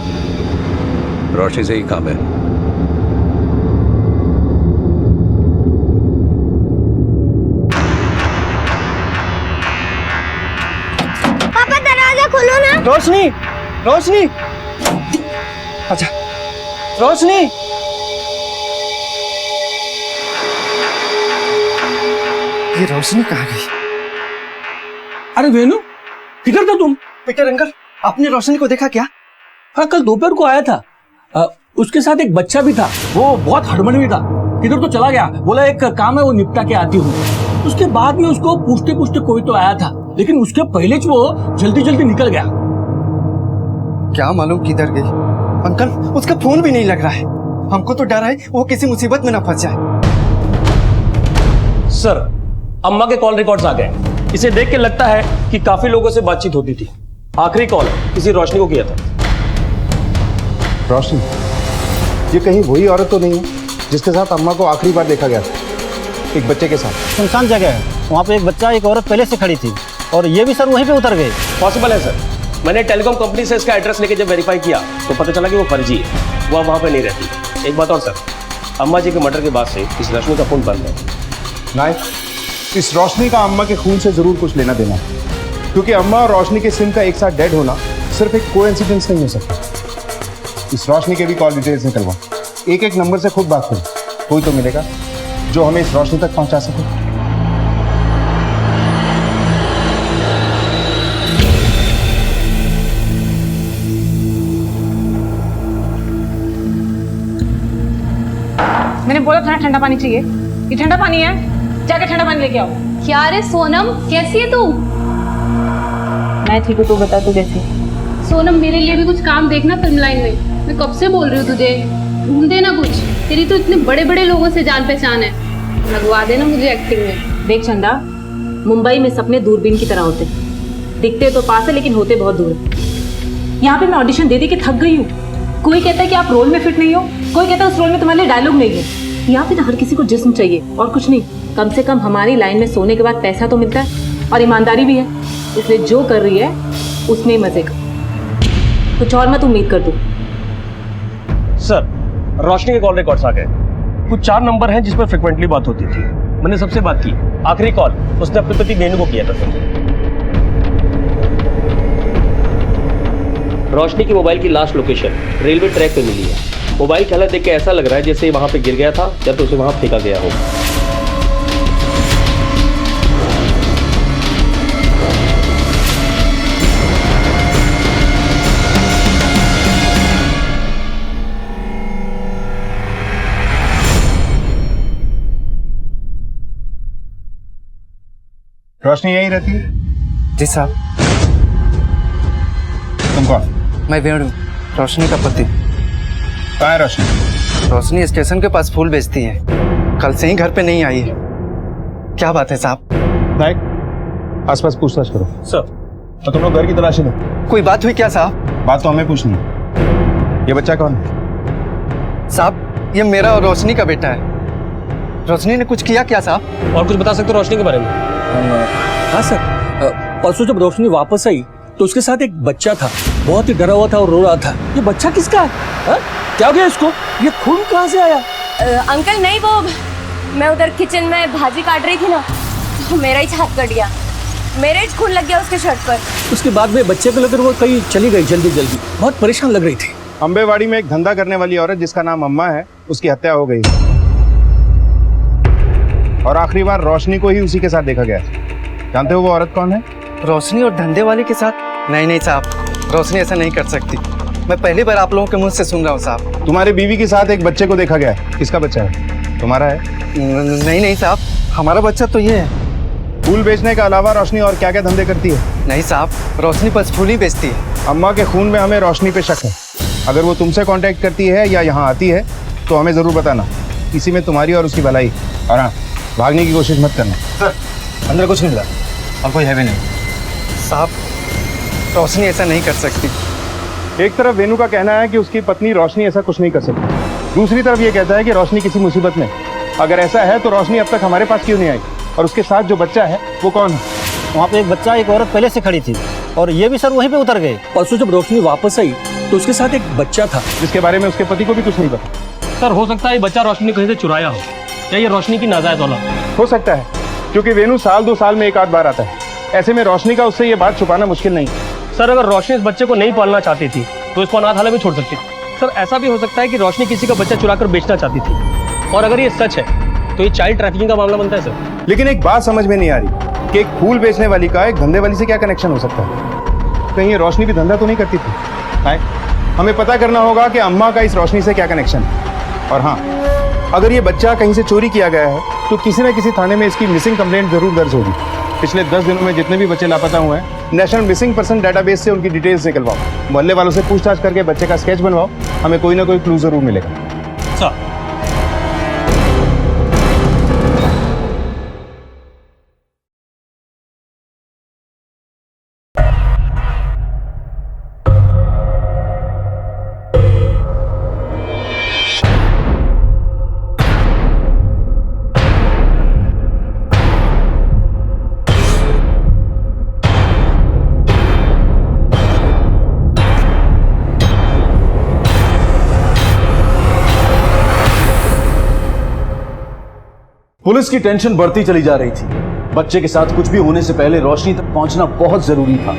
रोशनी से ही काम है। पापा दरवाजा खोलो ना। रोशनी, रोशनी, अच्छा रोशनी। ये रोशनी कहाँ गई? अरे वेणु, किधर था तुम? पीटर अंकल, आपने रोशनी को देखा क्या? हाँ, कल दोपहर को आया था। उसके साथ एक बच्चा भी था, वो बहुत हड़बड़ी था। किधर तो चला गया, बोला एक काम है वो निपटा के आती हूँ। उसके बाद में उसको पूछते पूछते कोई तो आया था, लेकिन उसके पहले वो जल्दी जल्दी निकल गया। क्या मालूम किधर गई? अंकल, उसका फोन भी नहीं लग रहा है। हमको तो डर है वो किसी मुसीबत में ना फंस जाए। सर, अम्मा के कॉल रिकॉर्ड्स आ गए। इसे देख के लगता है कि काफी लोगों से बातचीत होती थी। आखिरी कॉल किसी रोशनी को किया था। रोशनी, ये कहीं वही औरत तो नहीं है जिसके साथ अम्मा को आखिरी बार देखा गया था, एक बच्चे के साथ? सुनसान जगह है, वहाँ पे एक बच्चा एक औरत पहले से खड़ी थी और ये भी सर वहीं पे उतर गए। पॉसिबल है सर। मैंने टेलीकॉम कंपनी से इसका एड्रेस लेके जब वेरीफाई किया तो पता चला कि वो फर्जी है, वो वहाँ पे नहीं रहती। एक बात और सर, अम्मा जी के मर्डर के बाद से इस रोशनी का फोन बंद है। नाइक, इस रोशनी का अम्मा के खून से जरूर कुछ लेना देना है, क्योंकि अम्मा और रोशनी के सिम का एक साथ डेड होना सिर्फ एक कोइंसिडेंस नहीं हो सकता। इस रोशनी के भी कॉल डिटेल्स निकलवा, एक एक नंबर से खुद बात करो, कोई तो मिलेगा जो हमें इस रोशनी तक पहुंचा सके। मैंने बोला था ठंडा पानी चाहिए, ये ठंडा पानी है, जाके ठंडा पानी लेके आओ। क्या रे सोनम, कैसी है तू? मैं ठीक हूँ, तू बता तू कैसी? सोनम, मेरे लिए भी कुछ काम देखना फिल्म लाइन में। मैं कब से बोल रही हूँ तुझे, ढूंढ देना कुछ। तेरी तो इतने बड़े बड़े लोगों से जान पहचान है, लगवा देना मुझे एक्टिंग में। देख चंदा, मुंबई में सपने दूरबीन की तरह होते, दिखते तो पास है लेकिन होते बहुत दूर है। यहाँ पे मैं ऑडिशन दे के थक गई हूँ। कोई कहता है कि आप रोल में फिट नहीं हो, कोई कहता है उस रोल में तुम्हारे लिए डायलॉग नहीं है। यहाँ पे ना हर किसी को जिस्म चाहिए और कुछ नहीं। कम से कम हमारी लाइन में सोने के बाद पैसा तो मिलता है और ईमानदारी भी है, इसलिए जो कर रही है उसमें मजे का, कुछ और मत उम्मीद कर दूं। सर, रोशनी के कॉल रिकॉर्ड्स आ गए। कुछ 4 नंबर हैं जिस पर फ्रिक्वेंटली बात होती थी। मैंने सबसे बात की। आखिरी कॉल उसने अपने पति बेनू को किया था। रोशनी की मोबाइल की लास्ट लोकेशन रेलवे ट्रैक पे मिली है। मोबाइल की हालत देख के ऐसा लग रहा है जैसे वहां पे गिर गया था या तो उसे वहां फेंका गया हो। रोशनी यहीं रहती है? जी साहब। तुम कौन? मैं वेणु, रोशनी का पति। कहाँ है रोशनी? रोशनी स्टेशन के पास फूल बेचती है, कल से ही घर पे नहीं आई है। क्या बात है साहब? नाइक, आसपास पूछताछ करो। सर। तो तुम लोग घर की तलाशी लो। कोई बात हुई क्या साहब? बात तो हमें पूछनी है। ये बच्चा कौन है? साहब ये मेरा और रोशनी का बेटा है। रोशनी ने कुछ किया क्या साहब? और कुछ बता सकते हो रोशनी के बारे में? हाँ सर, परसों जब रोशनी वापस आई तो उसके साथ एक बच्चा था, बहुत ही डरा हुआ था और रो रहा था। ये बच्चा किसका है? हा? क्या हो गया इसको? ये खून कहाँ से आया? अंकल नहीं, वो मैं उधर किचन में भाजी काट रही थी ना, तो मेरा ही हाथ कट गया, मेरे ही खून लग गया उसके शर्ट पर। उसके बाद में बच्चे को लेकर वो कहीं चली गई जल्दी जल्दी, बहुत परेशान लग रही थी। अंबेवाड़ी में एक धंधा करने वाली औरत जिसका नाम अम्मा है, उसकी हत्या हो गई और आखिरी बार रोशनी को ही उसी के साथ देखा गया। जानते हो वो औरत कौन है? रोशनी और धंधे वाले के साथ? नहीं नहीं साहब, रोशनी ऐसा नहीं कर सकती। मैं पहली बार आप लोगों के मुंह से सुन रहा हूँ साहब। तुम्हारी बीवी के साथ एक बच्चे को देखा गया है, किसका बच्चा है? तुम्हारा है? नहीं नहीं साहब, हमारा बच्चा तो ये है। फूल बेचने के अलावा रोशनी और क्या क्या धंधे करती है? नहीं साहब, रोशनी बस फूल ही बेचती है। अम्मा के खून में हमें रोशनी पे शक है। अगर वो तुमसे कांटेक्ट करती है या यहाँ आती है तो हमें ज़रूर बताना, इसी में तुम्हारी और उसकी भलाई। और हाँ, भागने की कोशिश मत करना। सर अंदर कुछ नहीं मिला और कोई है भी नहीं। साहब रोशनी ऐसा नहीं कर सकती। एक तरफ वेनू का कहना है कि उसकी पत्नी रोशनी ऐसा कुछ नहीं कर सकती, दूसरी तरफ ये कहता है कि रोशनी किसी मुसीबत में। अगर ऐसा है तो रोशनी अब तक हमारे पास क्यों नहीं आई? और उसके साथ जो बच्चा है वो कौन है? वहाँ पे एक बच्चा, एक औरत पहले से खड़ी थी और ये भी सर वहीं पे उतर गए। परसों जब रोशनी वापस आई तो उसके साथ एक बच्चा था, जिसके बारे में उसके पति को भी कुछ नहीं पता। सर हो सकता है ये बच्चा रोशनी कहीं से चुराया हो, या ये रोशनी की नाजायज औलाद हो सकता है, क्योंकि वेनू साल 2 साल में एक आध बार आता है। ऐसे में रोशनी का उससे ये बात छुपाना मुश्किल नहीं। सर अगर रोशनी इस बच्चे को नहीं पालना चाहती थी तो इसको अनाथ हालत में छोड़ सकती थी। सर ऐसा भी हो सकता है कि रोशनी किसी का बच्चा चुराकर बेचना चाहती थी, और अगर ये सच है तो ये चाइल्ड ट्रैफिकिंग का मामला बनता है सर। लेकिन एक बात समझ में नहीं आ रही कि एक फूल बेचने वाली का एक धंधे वाली से क्या कनेक्शन हो सकता है? कहीं ये रोशनी भी धंधा तो नहीं करती थी? आए, हमें पता करना होगा कि अम्मा का इस रोशनी से क्या कनेक्शन है। और हाँ, अगर ये बच्चा कहीं से चोरी किया गया है तो किसी न किसी थाने में इसकी मिसिंग कंप्लेंट जरूर दर्ज होगी। पिछले 10 दिनों में जितने भी बच्चे लापता हुए हैं, नेशनल मिसिंग पर्सन डाटाबेस से उनकी डिटेल्स निकलवाओ। मोहल्ले वालों से पूछताछ करके बच्चे का स्केच बनवाओ, हमें कोई ना कोई क्लू जरूर मिलेगा। सर पुलिस की टेंशन बढ़ती चली जा रही थी। बच्चे के साथ कुछ भी होने से पहले रोशनी तक पहुंचना बहुत जरूरी था।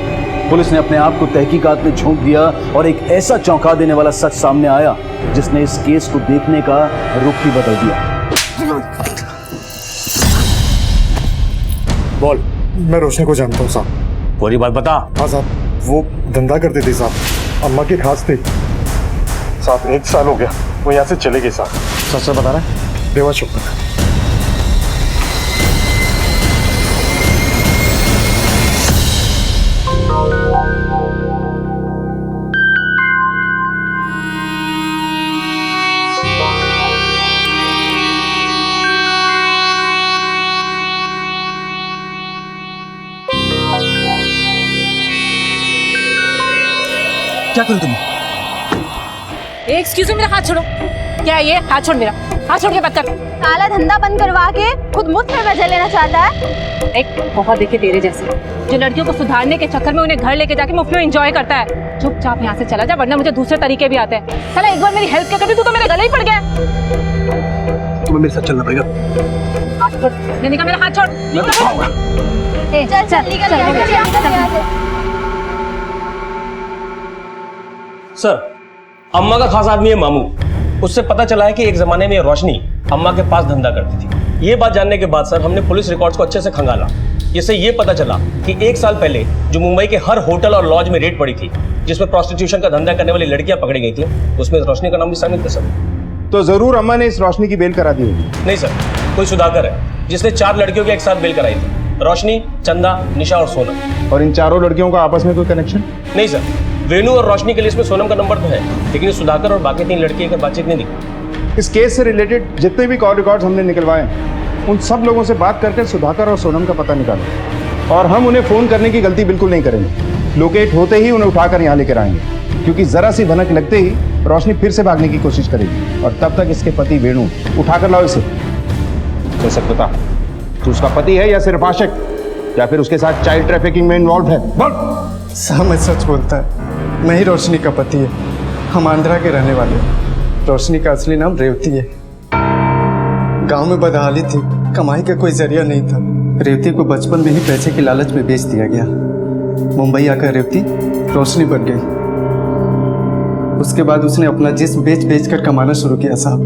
पुलिस ने अपने आप को तहकीकात में झोंक दिया और एक ऐसा चौंका देने वाला सच सामने आया जिसने इस केस को देखने का रुख ही बदल दिया। बोल। मैं रोशनी को जानता हूँ साहब। पूरी बात बता। हाँ साहब, वो धंधा करते थे साहब, अम्मा के खास थे साहब। 1 साल हो गया वो यहाँ से चले गए साहब। सच बता रहा है? देवा शुक्र। क्या करूं तुम? एक्सक्यूज मी, मेरा हाथ छोड़ो। क्या ये? हाथ छोड़ मेरा, हाथ छोड़ के बात कर। काला धंधा बंद करवा के खुद मुफ्त में मजा लेना चाहता है। एक बहुत देखे तेरे जैसे जो लड़कियों को सुधारने के चक्कर में उन्हें घर लेके जाके मुफ्त में एंजॉय करता है। चुपचाप यहाँ से चला जा, वरना मुझे दूसरे तरीके भी आते हैं। चला, एक बार मेरी हेल्प क्या कर दी, तू तो मेरे गले ही पड़ गया। तुम्हें मेरे साथ चलना पड़ेगा। हाथ छोड़, मैंने कहा मेरा हाथ छोड़। चल चल निकल। सर अम्मा का खास आदमी है मामू। उससे पता चला है कि एक जमाने में रोशनी अम्मा के पास धंधा करती थी। ये बात जानने के बाद सर हमने पुलिस रिकॉर्ड्स को अच्छे से खंगाला। इससे ये पता चला कि 1 साल पहले जो मुंबई के हर होटल और लॉज में रेड पड़ी थी, जिसमें प्रोस्टिट्यूशन का धंधा करने वाली लड़कियां पकड़ी गई थी, उसमें रोशनी का नाम भी शामिल था सर। तो जरूर अम्मा ने इस रोशनी की बेल करा दी होगी। नहीं सर, कोई सुधाकर है जिसने 4 लड़कियों की एक साथ बेल कराई थी, रोशनी, चंदा, निशा और सोनम। और इन चारों लड़कियों का आपस में कोई कनेक्शन? नहीं सर, वेनू और रोशनी के लिस्ट में सोनम का नंबर तो है, लेकिन सुधाकर और बाकी 3 लड़कियों की बातचीत नहीं दिखी। इस केस से रिलेटेड जितने भी कॉल रिकॉर्ड्स हमने निकलवाए, उन सब लोगों से बात करके सुधाकर और सोनम का पता निकालो। और हम उन्हें फ़ोन करने की गलती बिल्कुल नहीं करेंगे। लोकेट होते ही उन्हें उठाकर यहाँ लेकर आएंगे। क्योंकि जरा सी भनक लगते ही रोशनी फिर से भागने की कोशिश करेगी और तब तक इसके पति वेणु उठाकर लाओ इसे। जैसे बता, तू उसका पति है या सिर्फ आशिक, या फिर उसके साथ चाइल्ड ट्रैफिकिंग में इन्वॉल्व है? बोल। साहब मैं सच बोलता है, मैं ही रोशनी का पति है। हम आंध्रा के रहने वाले हैं। रोशनी का असली नाम रेवती है। गांव में बदहाली थी, कमाई का कोई जरिया नहीं था। रेवती को बचपन में ही पैसे के लालच में बेच दिया गया। मुंबई आकर रेवती रोशनी बन गई। उसके बाद उसने अपना जिस्म बेच बेच कर कमाना शुरू किया साहब।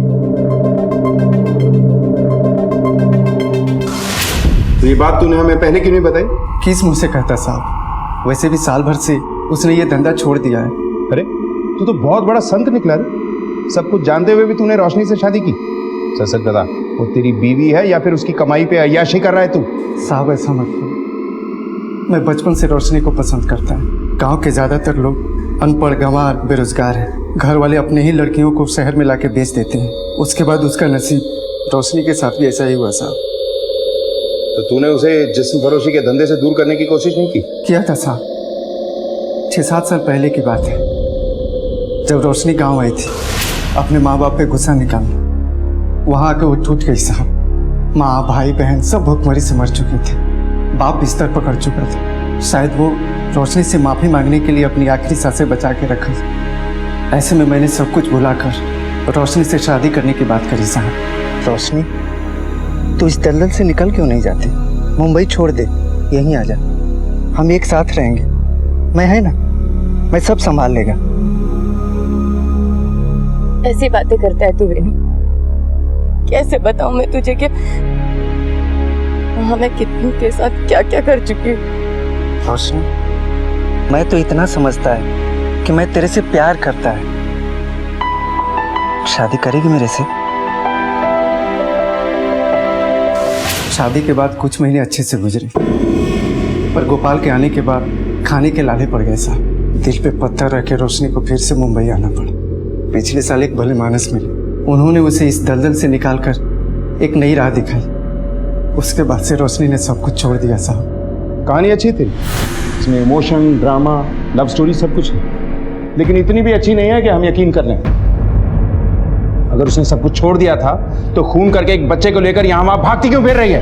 तो ये बात तूने हमें पहले क्यों नहीं बताई? किस मुंह से कहता साहब, वैसे भी साल भर से उसने ये धंधा छोड़ दिया है। अरे तू तो बहुत बड़ा संत निकला रे। सब कुछ जानते हुए भी तूने रोशनी से शादी की। सच सच बता, वो तेरी बीवी है या फिर उसकी कमाई पे अय्याशी कर रहा है तू? साहब ऐसा मत करो, मैं बचपन से रोशनी को पसंद करता हूँ। गांव के ज्यादातर लोग अनपढ़, गंवार, बेरोजगार हैं। घर वाले अपने ही लड़कियों को शहर में लाके बेच देते हैं। उसके बाद उसका नसीब रोशनी के साथ भी ऐसा ही हुआ साहब। तो तूने उसे जिस्म फरोशी के धंधे से दूर करने की कोशिश नहीं की? किया था साहब, 6-7 साल पहले की बात है, जब रोशनी गांव आई थी अपने माँ बाप पे गुस्सा निकालने। वहाँ आकर वो टूट गई साहब। माँ, भाई, बहन सब भूखमरी से मर चुके थे। बाप बिस्तर पकड़ चुका था। शायद वो रोशनी से माफ़ी मांगने के लिए अपनी आखिरी सांसें बचा के रखी। ऐसे में मैंने सब कुछ भुलाकर रोशनी से शादी करने की बात करी साहब। रोशनी, तू इस दलदल से निकल क्यों नहीं जाती? मुंबई छोड़ दे, यहीं आ जा। हम एक साथ रहेंगे। मैं है ना, मैं सब संभाल लेगा। ऐसी बातें करता है तू रेनू, कैसे बताऊं मैं तुझे कि वहाँ मैं कितनों के साथ क्या क्या कर चुकी हूँ। रोशनी, मैं तो इतना समझता है कि मैं तेरे से प्यार करता है। शादी करेगी मेरे से? शादी के बाद कुछ महीने अच्छे से गुजरे, पर गोपाल के आने के बाद खाने के लाले पड़ गए साहब। दिल पे पत्थर रख के रोशनी को फिर से मुंबई आना पड़ा। पिछले साल एक भले मानस मिले, उन्होंने उसे इस दलदल से निकालकर एक नई राह दिखाई। उसके बाद से रोशनी ने सब कुछ छोड़ दिया साहब। कहानी अच्छी थी, इसमें इमोशन, ड्रामा, लव स्टोरी सब कुछ है, लेकिन इतनी भी अच्छी नहीं है कि हम यकीन कर लें। अगर उसने सब कुछ छोड़ दिया था तो खून करके एक बच्चे को लेकर यहां वहां भागती क्यों फिर रही है?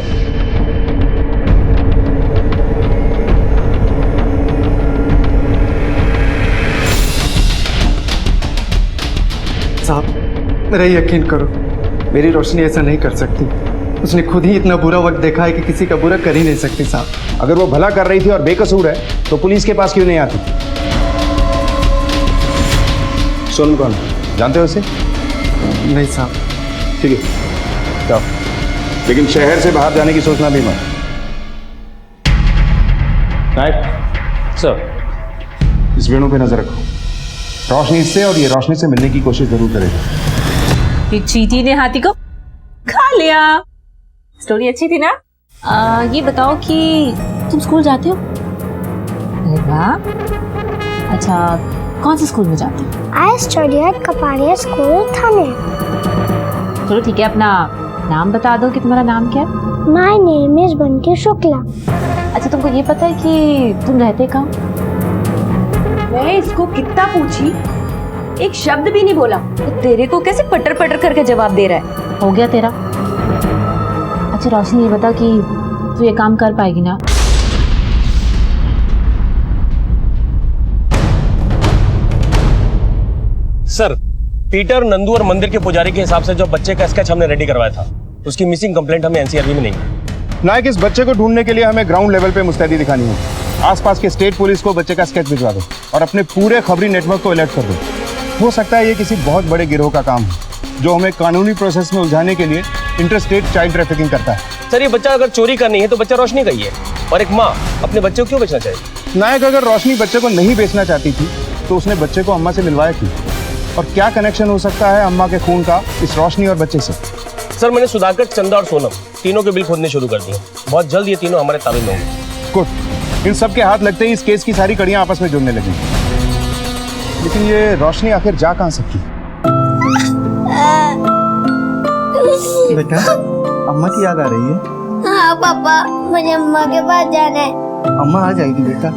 साहब मेरा यकीन करो, मेरी रोशनी ऐसा नहीं कर सकती। उसने खुद ही इतना बुरा वक्त देखा है कि किसी का बुरा कर ही नहीं सकती साहब। अगर वो भला कर रही थी और बेकसूर है तो पुलिस के पास क्यों नहीं आती? सोनू कौन है? जानते हो उसे? नहीं साहब। ठीक है, जाओ, लेकिन शहर से बाहर जाने की सोचना भी मत। नायक सर, इस वेणु पे नजर रखो। रोशनी से और ये रोशनी से मिलने की कोशिश जरूर करेगा। ये चींटी ने हाथी को खा लिया। स्टोरी अच्छी थी ना? ये बताओ कि तुम स्कूल जाते हो? अरे वाह, अच्छा कौन से स्कूल में जाते हो? I study at Kapadia school Thane. चलो ठीक है, अपना नाम बता दो कि तुम्हारा नाम क्या है? My name is Bunty Shukla. अच्छा तुमको ये पता है कि तुम रहते कहाँ? मैं इसको कितना पूछी, एक शब्द भी नहीं बोला। तो तेरे को कैसे पटर पटर करके जवाब दे रहा है? हो गया तेरा। अच्छा रोशनी ये बता कि तू ये काम कर पाएगी ना? सर, पीटर, नंदू और मंदिर के पुजारी के हिसाब से जो बच्चे का स्केच हमने रेडी करवाया था, उसकी मिसिंग कंप्लेंट हमें एनसीआरबी में नहीं है। नायक, इस बच्चे को ढूंढने के लिए हमें ग्राउंड लेवल पे मुस्तैदी दिखानी है। आसपास के स्टेट पुलिस को बच्चे का स्केच भिजवा दो और अपने पूरे खबरी नेटवर्क को अलर्ट कर दो। हो सकता है ये किसी बहुत बड़े गिरोह का काम है जो हमें कानूनी प्रोसेस में उलझाने के लिए इंटरस्टेट चाइल्ड ट्रैफिकिंग करता है। सर, ये बच्चा अगर चोरी करनी है तो बच्चा रोशनी का ही है, और एक माँ अपने बच्चे को क्यों बेचना चाहिए? नायक, अगर रोशनी बच्चे को नहीं बेचना चाहती थी तो उसने बच्चे को अम्मा से मिलवाया क्यों? और क्या कनेक्शन हो सकता है अम्मा के खून का इस रोशनी और बच्चे से? सर, मैंने सुधाकर, चंदा और सोनम तीनों के बिल खोदने शुरू कर दिए। बहुत जल्द ये तीनों हमारे ताबे में होंगे। गुड, इन सब के हाथ लगते ही इस केस की सारी कड़ियां आपस में जुड़ने लगेंगी। लेकिन ये रोशनी आखिर जा कहां सकती? बेटा, अम्मा की याद आ रही है? हाँ पापा, मुझे अम्मा के पास जाना है। अम्मा आ जाएगी बेटा।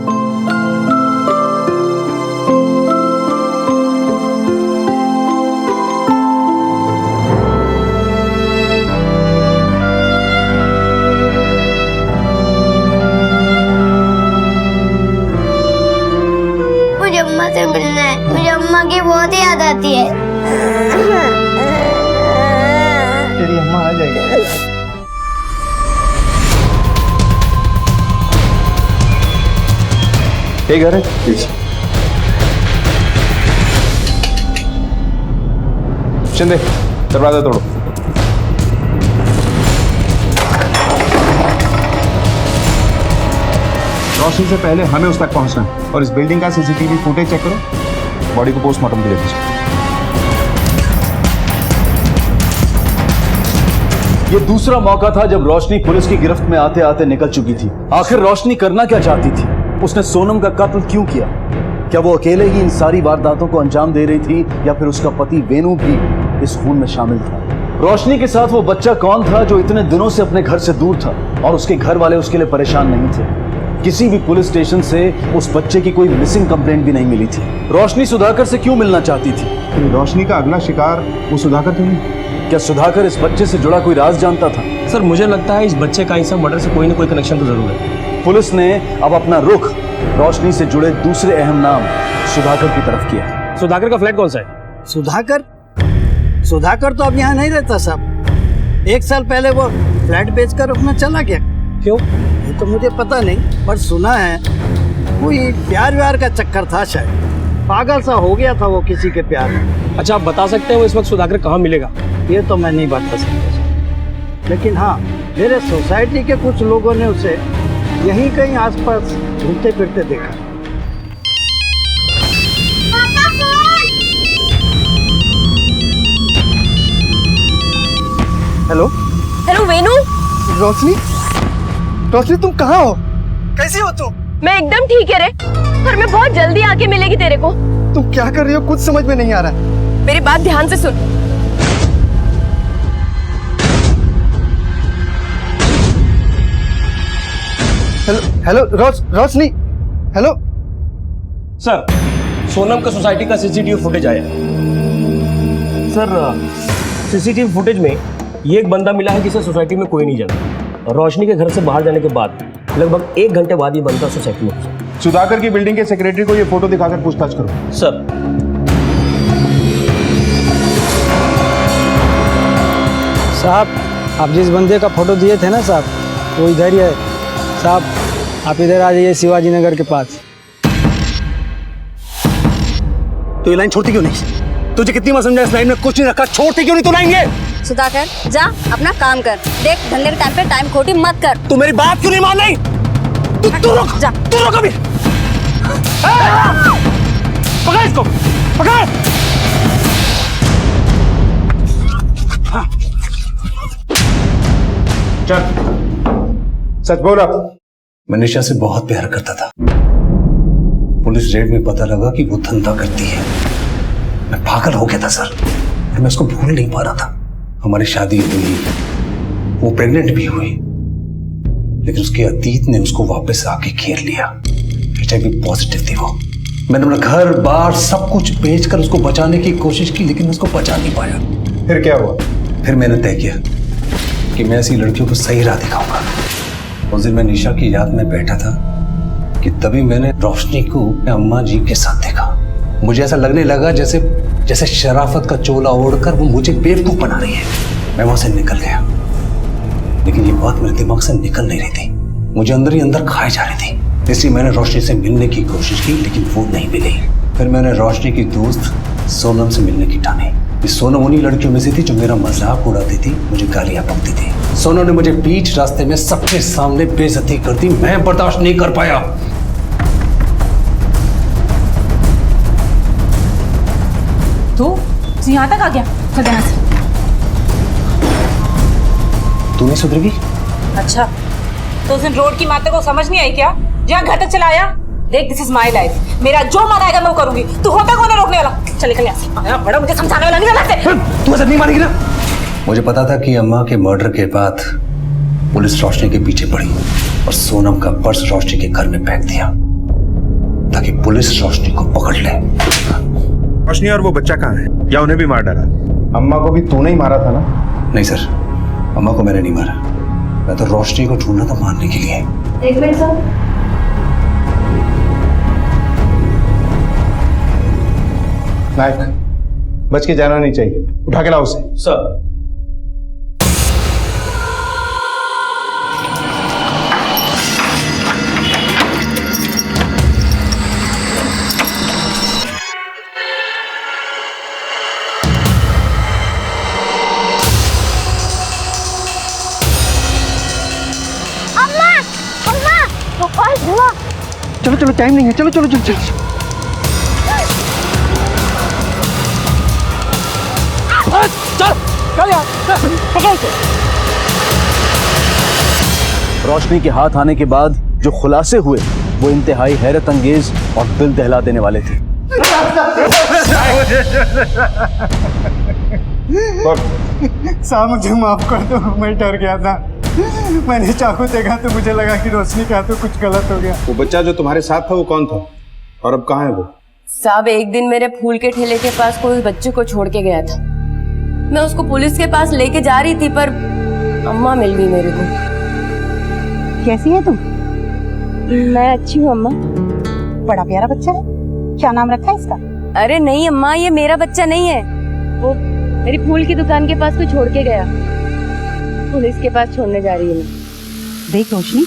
तेरी अम्मा आ जाएगी। ये घर है शिंदे, दरवाजा तोड़ो। रोशनी से पहले हमें उस तक पहुंचना है और इस बिल्डिंग का सीसीटीवी फुटेज चेक करो, बॉडी को पोस्टमार्टम के लिए भेजो। ये दूसरा मौका था जब रोशनी पुलिस की गिरफ्त में आते आते निकल चुकी थी। आखिर रोशनी करना क्या चाहती थी? उसने सोनम का कत्ल क्यों किया? क्या वो अकेले ही इन सारी वारदातों को अंजाम दे रही थी या फिर उसका पति वेणु भी इस खून में शामिल था? रोशनी के साथ वो बच्चा कौन था जो इतने दिनों से अपने घर से दूर था और उसके घर वाले उसके लिए परेशान नहीं थे? किसी भी पुलिस स्टेशन से उस बच्चे की कोई मिसिंग कंप्लेंट भी नहीं मिली थी। रोशनी सुधाकर से क्यों मिलना चाहती थी? रोशनी का अगला शिकार वो सुधाकर तो नहीं? क्या सुधाकर इस बच्चे से जुड़ा कोई राज जानता था? सर मुझे लगता है इस बच्चे का इस मर्डर से कोई ना कोई कनेक्शन तो जरूर है। पुलिस ने अब अपना रुख रोशनी से जुड़े दूसरे अहम नाम सुधाकर की तरफ किया। सुधाकर का फ्लैट कौन सा है? सुधाकर तो अब यहाँ नहीं रहता साहब। 1 साल पहले वो फ्लैट बेचकर अपना चला गया। क्यों? ये तो मुझे पता नहीं, पर सुना है कोई प्यार व्यार का चक्कर था, शायद पागल सा हो गया था वो किसी के प्यार में। अच्छा, आप बता सकते हैं वो इस वक्त सुधाकर कहाँ मिलेगा? ये तो मैं नहीं बता सकता, लेकिन हाँ, मेरे सोसाइटी के कुछ लोगों ने उसे यहीं कहीं आसपास घूमते फिरते देखा। हेलो हेलो वेणु। रोशनी, रोशनी तुम कहाँ हो? कैसी हो तुम? मैं एकदम ठीक है रे, पर मैं बहुत जल्दी आके मिलेगी तेरे को। तुम क्या कर रही हो? कुछ समझ में नहीं आ रहा है। मेरी बात ध्यान से सुन। हेलो रोशनी, हेलो सर। सोनम का सोसाइटी का सीसीटीवी फुटेज आया सर। सीसीटीवी फुटेज में ये एक बंदा मिला है जिसे सोसाइटी में कोई नहीं जानता। रोशनी के घर से बाहर जाने के बाद लगभग 1 घंटे बाद ये बंदा सोसाइटी में घुसा। सुधाकर की बिल्डिंग के सेक्रेटरी को ये फोटो दिखाकर पूछताछ करो। सर। साहब, आप जिस बंदे का फोटो दिए थे ना साहब, वो इधर ही है साहब। आप इधर आ जाइए, शिवाजी नगर के पास। तो ये लाइन छोड़ती क्यों नहीं? तुझे कितनी बार समझा इस लाइन में कुछ नहीं रखा, छोड़ती क्यों नहीं तू लाइन ये? सुधाकर जा अपना काम कर, देख धंधे के टाइम पे टाइम खोटी मत कर। तू मेरी बात क्यों नहीं मान रही? तू रुक जा, तू रुक अभी। पकड़ इसको, पकड़। चल, सच बोल। मैं निशा से बहुत प्यार करता था। पुलिस रेड में पता लगा कि वो धंधा करती है। मैं पागल हो गया था सर, और मैं उसको भूल नहीं पा रहा था। हमारी शादी हुई, वो प्रेग्नेंट भी हुई, लेकिन उसके अतीत ने उसको वापस आके घेर लिया। HIV पॉजिटिव थी वो। मैंने अपना घर बार सब कुछ बेचकर उसको बचाने की कोशिश की, लेकिन उसको बचा नहीं पाया। फिर क्या हुआ? फिर मैंने तय किया कि मैं ऐसी लड़कियों को सही राह दिखाऊंगा। उस दिन मैं निशा की याद में बैठा था कि तभी मैंने रोशनी को अम्मा जी के साथ देखा। मुझे ऐसा लगने लगा जैसे शराफत का चोला ओढ़कर वो मुझे बेवकूफ बना रही है। मैं वहां से निकल गया, लेकिन ये बात मेरे दिमाग से निकल नहीं रही थी, मुझे अंदर ही अंदर खाई जा रही थी। इसलिए मैंने रोशनी से मिलने की कोशिश की, लेकिन वो नहीं मिली। फिर मैंने रोशनी की दोस्त सोनम से मिलने की ठानी। इस सोनम उन्हीं लड़कियों में से थी जो मेरा मजाक उड़ाती थी, मुझे गालियां बकती थी। सोनम ने मुझे बीच रास्ते में सबके सामने बेइज्जती कर दी। मैं बर्दाश्त नहीं कर पाया। तू यहाँ तक आ गया? चल यहाँ से। तू नहीं सुधरेगी? अच्छा, तो उस दिन रोड की माते को समझ नहीं आई क्या? जहाँ घर तक चलाया। देख, दिस इज माय लाइफ। मेरा जो मन आएगा मैं वो करूंगी। तू होता कौन है रोकने वाला? चल निकल यहाँ से। आया बड़ा मुझे समझाने वाला नहीं है। तू ऐसा नहीं मानेगी ना? मुझे पता था कि अम्मा के मर्डर के बाद पुलिस रोशनी के पीछे पड़ी और सोनम का पर्स रोशनी के घर में फेंक दिया ताकि पुलिस रोशनी को पकड़ ले। रोशनी और वो बच्चा कहाँ है? या उन्हें भी मार डाला? अम्मा को भी तूने ही मारा था ना? नहीं सर, अम्मा को मैंने नहीं मारा। मैं तो रोशनी को ढूंढना था मारने के लिए। एक मिनट सर। नायक, बच के जाना नहीं चाहिए। उठा के लाओ उसे। सर। चलो टाइम नहीं है, चलो चलो चलो चलो। चल यार, पकड़ उसे। रोशनी के हाथ आने के बाद जो खुलासे हुए वो इंतहाई हैरत अंगेज और दिल दहला देने वाले थे। साहब मुझे माफ कर दो, मैं डर गया था। मैंने चाकू देखा तो मुझे लगा कि रोशनी का तो कुछ गलत हो गया। वो बच्चा जो तुम्हारे साथ था वो कौन था और अब कहाँ है वो? साहब एक दिन मेरे फूल के ठेले के पास कोई बच्चे को छोड़ के गया था। मैं उसको पुलिस के पास लेके जा रही थी पर अम्मा मिल गई मेरे को। कैसी है तुम? मैं अच्छी हूँ अम्मा। बड़ा प्यारा बच्चा है, क्या नाम रखा है इसका? अरे नहीं अम्मा, ये मेरा बच्चा नहीं है। वो मेरी फूल की दुकान के पास कोई छोड़ के गया। पुलिस के पास छोड़ने जा रही है। देख रोशनी,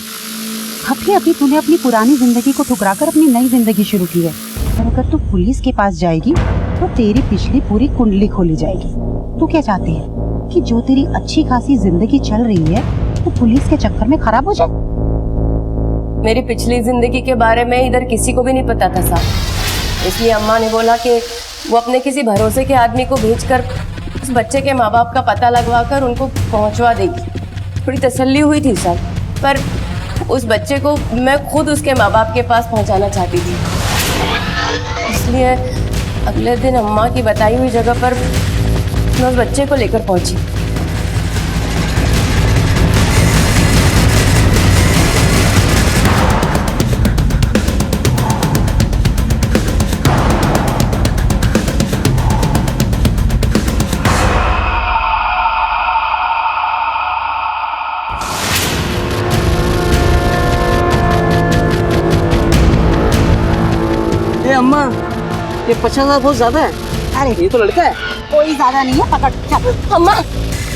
अभी तूने अपनी पुरानी जिंदगी को ठुकराकर अपनी नई जिंदगी शुरू की है। और अगर तू पुलिस के पास जाएगी तो तेरी पिछली पूरी कुंडली खोली जाएगी। तू क्या चाहती है कि जो तेरी अच्छी खासी जिंदगी चल रही है तो पुलिस के चक्कर में खराब हो जाए? मेरी पिछली जिंदगी के बारे में इधर किसी को भी नहीं पता था साहब। इसलिए अम्मा ने बोला कि वो अपने किसी भरोसे के आदमी को भेजकर उस बच्चे के माँ बाप का पता लगवाकर उनको पहुंचवा देगी। थोड़ी तसल्ली हुई थी सर, पर उस बच्चे को मैं खुद उसके माँ बाप के पास पहुंचाना चाहती थी। इसलिए अगले दिन अम्मा की बताई हुई जगह पर मैं उस बच्चे को लेकर पहुंची। अम्मा, ये 50,000 बहुत ज्यादा है। अरे ये तो लड़का है। कोई ज्यादा नहीं है, पकड़ चल। अम्मा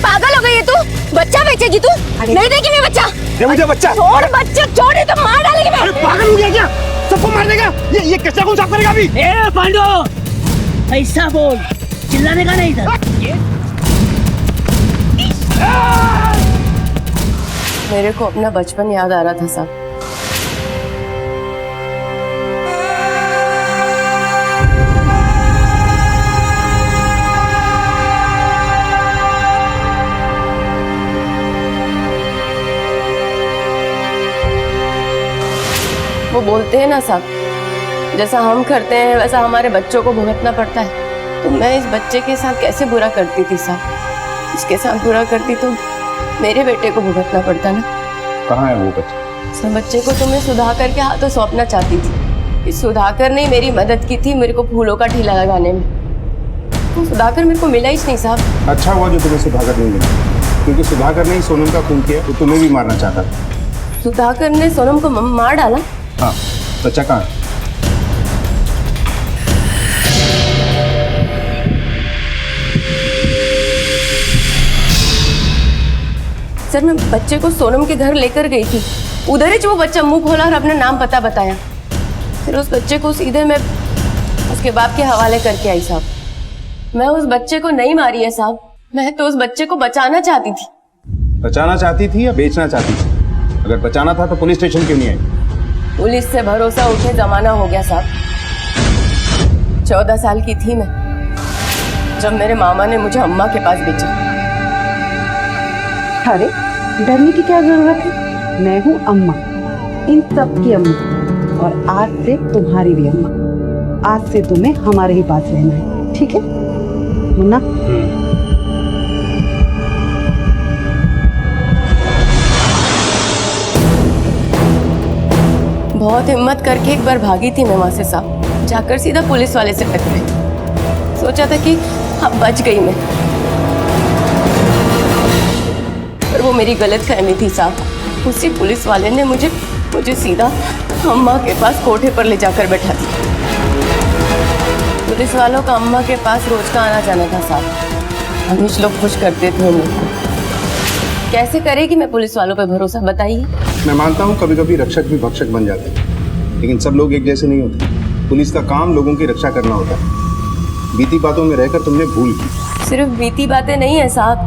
पागल हो गई है तू? बच्चा बेचेगी तू? नहीं देगी मैं बच्चा। दे मुझे बच्चा। छोड़ बच्चा, छोड़, नहीं तो मार डालेगी मैं। अरे पागल हो गया क्या? सबको मार देगा। ये कचरा कौन साफ करेगा अभी? ए पांडो, ऐसा बोल, चिल्लाने का नहीं था। मेरे को अपना बचपन याद आ रहा था साहब। वो बोलते हैं ना साहब, जैसा हम करते हैं वैसा हमारे बच्चों को भुगतना पड़ता है। तो मैं इस बच्चे के साथ कैसे बुरा करती थी साहब? इसके साथ बुरा करती तो मेरे बेटे को भुगतना पड़ता ना। कहाँ है वो बच्चा? सब बच्चे को तो मैं सुधाकर के हाथों सौंपना चाहती थी। इस सुधाकर ने मेरी मदद की थी मेरे को फूलों का ठेला लगाने में। तो सुधाकर मेरे को मिला ही नहीं साहब। अच्छा हुआ जो तुम्हें सुधाकर नहीं मिला, क्योंकि सुधाकर ने ही सोनम का खून किया तो तुम्हें भी मारना चाहता था। सुधाकर ने सोनम को मार डाला? हाँ, बच्चा कहाँ? सर मैं बच्चे को सोनम के घर लेकर गई थी। उधर ही वो बच्चा मुंह खोला और अपना नाम पता बताया। फिर उस बच्चे को सीधे मैं उसके बाप के हवाले करके आई साहब। मैं उस बच्चे को नहीं मारी है साहब, मैं तो उस बच्चे को बचाना चाहती थी। बचाना चाहती थी या बेचना चाहती थी? अगर बचाना था तो पुलिस स्टेशन क्यों नहीं आई? पुलिस से भरोसा उठे जमाना हो गया साहब। 14 साल की थी मैं जब मेरे मामा ने मुझे अम्मा के पास भेजा। अरे डरने की क्या जरूरत है? मैं हूँ अम्मा, इन सब की अम्मा, और आज से तुम्हारी भी अम्मा। आज से तुम्हें हमारे ही पास रहना है, ठीक है मुन्ना? बहुत हिम्मत करके एक बार भागी थी मैं वहां से साहब, जाकर सीधा पुलिस वाले से टकराई। सोचा था कि अब बच गई मैं, पर वो मेरी गलत फहमी थी साहब। उसी पुलिस वाले ने मुझे सीधा अम्मा के पास कोठे पर ले जाकर बैठा दिया। पुलिस वालों का अम्मा के पास रोज का आना जाना था साहब। हमेशा लोग खुश करते थे उनको। कैसे करेगी मैं पुलिस वालों पे भरोसा, बताइए? मैं मानता हूँ कभी कभी रक्षक भी भक्षक बन जाते हैं, लेकिन सब लोग एक जैसे नहीं होते। पुलिस का काम लोगों की रक्षा करना होता है। बीती बातों में रहकर तुमने भूल की। सिर्फ बीती बातें नहीं है साहब,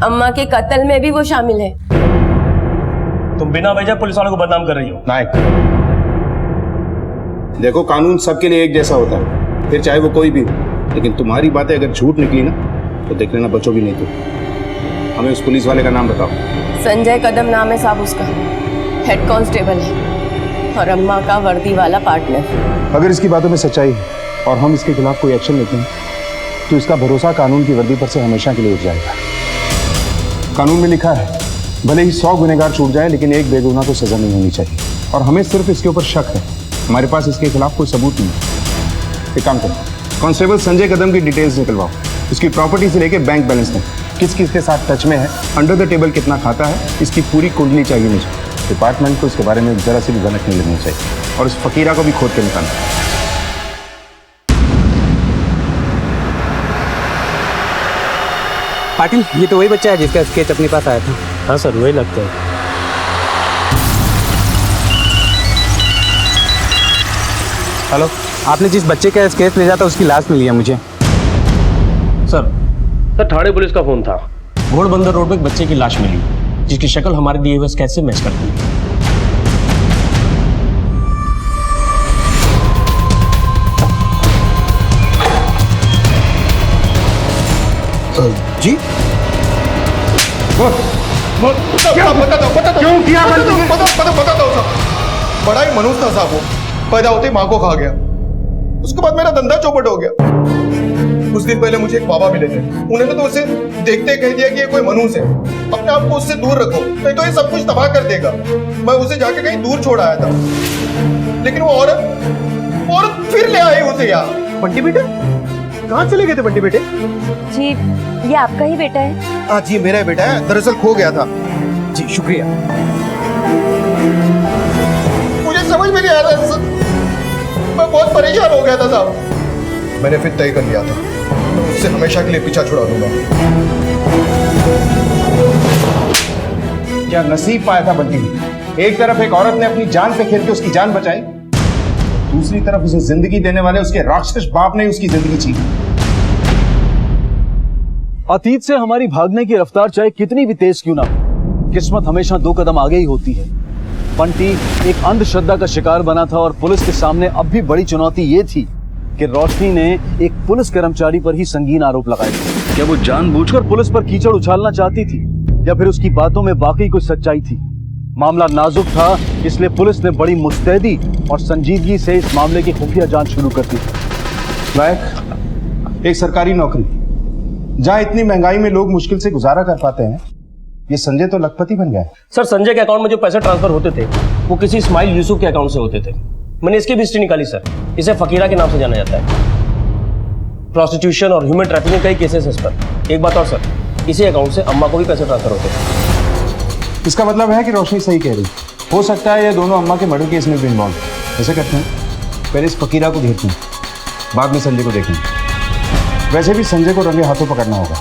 अम्मा के कत्ल में भी वो शामिल है। तुम बिना वजह पुलिस वालों को बदनाम कर रही हो। नायक, देखो, कानून सबके लिए एक जैसा होता है, फिर चाहे वो कोई भी हो। लेकिन तुम्हारी बातें अगर झूठ निकली ना तो देख लेना बचोगी नहीं तुम। हमें उस पुलिस वाले का नाम बताओ। संजय कदम नाम है साहब उसका, हेड कांस्टेबल है और अम्मा का वर्दी वाला पार्टनर। अगर इसकी बातों में सच्चाई है और हम इसके खिलाफ कोई एक्शन लेते हैं तो इसका भरोसा कानून की वर्दी पर से हमेशा के लिए उठ जाएगा। कानून में लिखा है, भले ही 100 गुनहगार छूट जाए लेकिन एक बेगुनाह को सजा नहीं होनी चाहिए। और हमें सिर्फ इसके ऊपर शक है, हमारे पास इसके खिलाफ कोई सबूत नहीं है। एक काम करो, कांस्टेबल संजय कदम की डिटेल्स निकलवाओ, उसकी प्रॉपर्टी से लेके बैंक बैलेंस तक, किस किस के साथ टच में है, अंडर द टेबल कितना खाता है, इसकी पूरी कुंडली चाहिए मुझे। डिपार्टमेंट को इसके बारे में जरा सी भी भनक नहीं लगनी चाहिए और इस फकीरा को भी खोद के निकालना। पाटिल, ये तो वही बच्चा है जिसका स्केच अपने पास आया था। हाँ सर, वही लगता है। हेलो, आपने जिस बच्चे का स्केच भेजा था उसकी लाश मिली है मुझे। सर ठाणे पुलिस का फोन था। घोड़बंदर रोड पे एक बच्चे की लाश मिली जिसकी शक्ल हमारे दिए हुए स्केच से मैच करती है। जी क्यों किया? बता दो साहब। बड़ा ही मनुष्य था साहब, वो पैदा होते माँ को खा गया, उसके बाद मेरा धंधा चौपट हो गया। कुछ दिन पहले मुझे एक बाबा मिले थे, उन्होंने तो उसे देखते कह दिया कि ये कोई मनुष्य है, अपने आप को उससे दूर रखो नहीं तो ये सब कुछ तबाह कर देगा। मैं उसे जाके कहीं दूर छोड़ आया था, लेकिन वो औरत फिर ले आई उसे यहाँ। बंटी बेटे कहाँ चले गए थे? बंटी बेटे जी, ये आपका ही बेटा है? हाँ जी, मेरा बेटा है, दरअसल खो गया था। जी शुक्रिया। मुझे समझ में नहीं आ रहा, मैं बहुत परेशान हो गया था साहब। मैंने फिर तय कर लिया था, उससे हमेशा के लिए पीछा छुड़ा दूंगा। क्या नसीब पाया था बंटी ने। एक तरफ एक औरत ने अपनी जान पे खेल के उसकी जान बचाई, दूसरी तरफ उसे जिंदगी देने वाले उसके राक्षस बाप ने उसकी जिंदगी छीनी। अतीत से हमारी भागने की रफ्तार चाहे कितनी भी तेज क्यों ना हो, किस्मत हमेशा 2 कदम आगे ही होती है। बंटी एक अंधश्रद्धा का शिकार बना था और पुलिस के सामने अब भी बड़ी चुनौती ये थी कि रोशनी ने एक पुलिस कर्मचारी पर ही संगीन आरोप लगाए थे। क्या वो जानबूझकर पुलिस पर कीचड़ उछालना चाहती थी या फिर उसकी बातों में वाकई कुछ सच्चाई थी? मामला नाजुक था, इसलिए पुलिस ने बड़ी मुस्तैदी और संजीदगी से इस मामले की खुफिया जांच शुरू कर दी। लायक एक सरकारी नौकरी जहां इतनी महंगाई में लोग मुश्किल से गुजारा कर पाते हैं, ये संजय तो लखपति बन गया है। सर, संजय के अकाउंट में जो पैसे ट्रांसफर होते थे वो किसी इस्माइल यूसुफ के अकाउंट से होते थे। मैंने इसकी भी हिस्ट्री निकाली सर। इसे फकीरा के नाम से जाना जाता है। प्रोस्टिट्यूशन और ह्यूमन ट्रैफिकिंग कई केसेस इस पर। एक बात और सर, इसी अकाउंट से अम्मा को भी पैसे ट्रांसफर होते थे। इसका मतलब है कि रोशनी सही कह रही, हो सकता है ये दोनों अम्मा के मर्डर केस में भी इन्वॉल्व है। ऐसे करते हैं, पहले इस फकीरा को घेरते हैं, बाद में संजय को देखेंगे। वैसे भी संजय को रंगे हाथों पकड़ना होगा।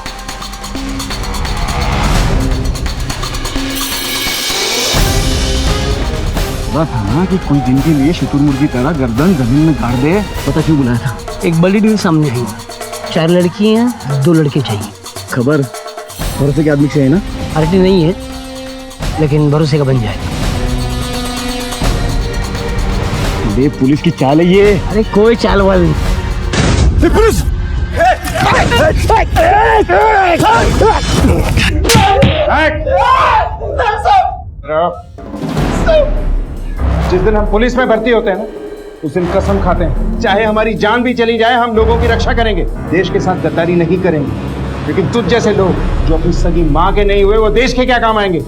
था ना कि कुछ दिन के लिए शुतुरमुर्ग की तरह गर्दन जमीन में गाड़ दे। पता क्यों बुलाया था? एक बड़ी डील सामने आई, 4 लड़कियां, 2 लड़के चाहिए। खबर भरोसे के आदमी चाहिए ना? पार्टी नहीं है लेकिन भरोसे का बन जाएगा। बे पुलिस की चाल है ये। अरे कोई चाल वाल नहीं। पुलिस! जिस दिन हम पुलिस में भर्ती होते हैं ना, उस दिन कसम खाते हैं चाहे हमारी जान भी चली जाए हम लोगों की रक्षा करेंगे, देश के साथ गद्दारी नहीं करेंगे। लेकिन तुझ जैसे लोग जो अपनी सगी माँ के नहीं हुए वो देश के क्या काम आएंगे?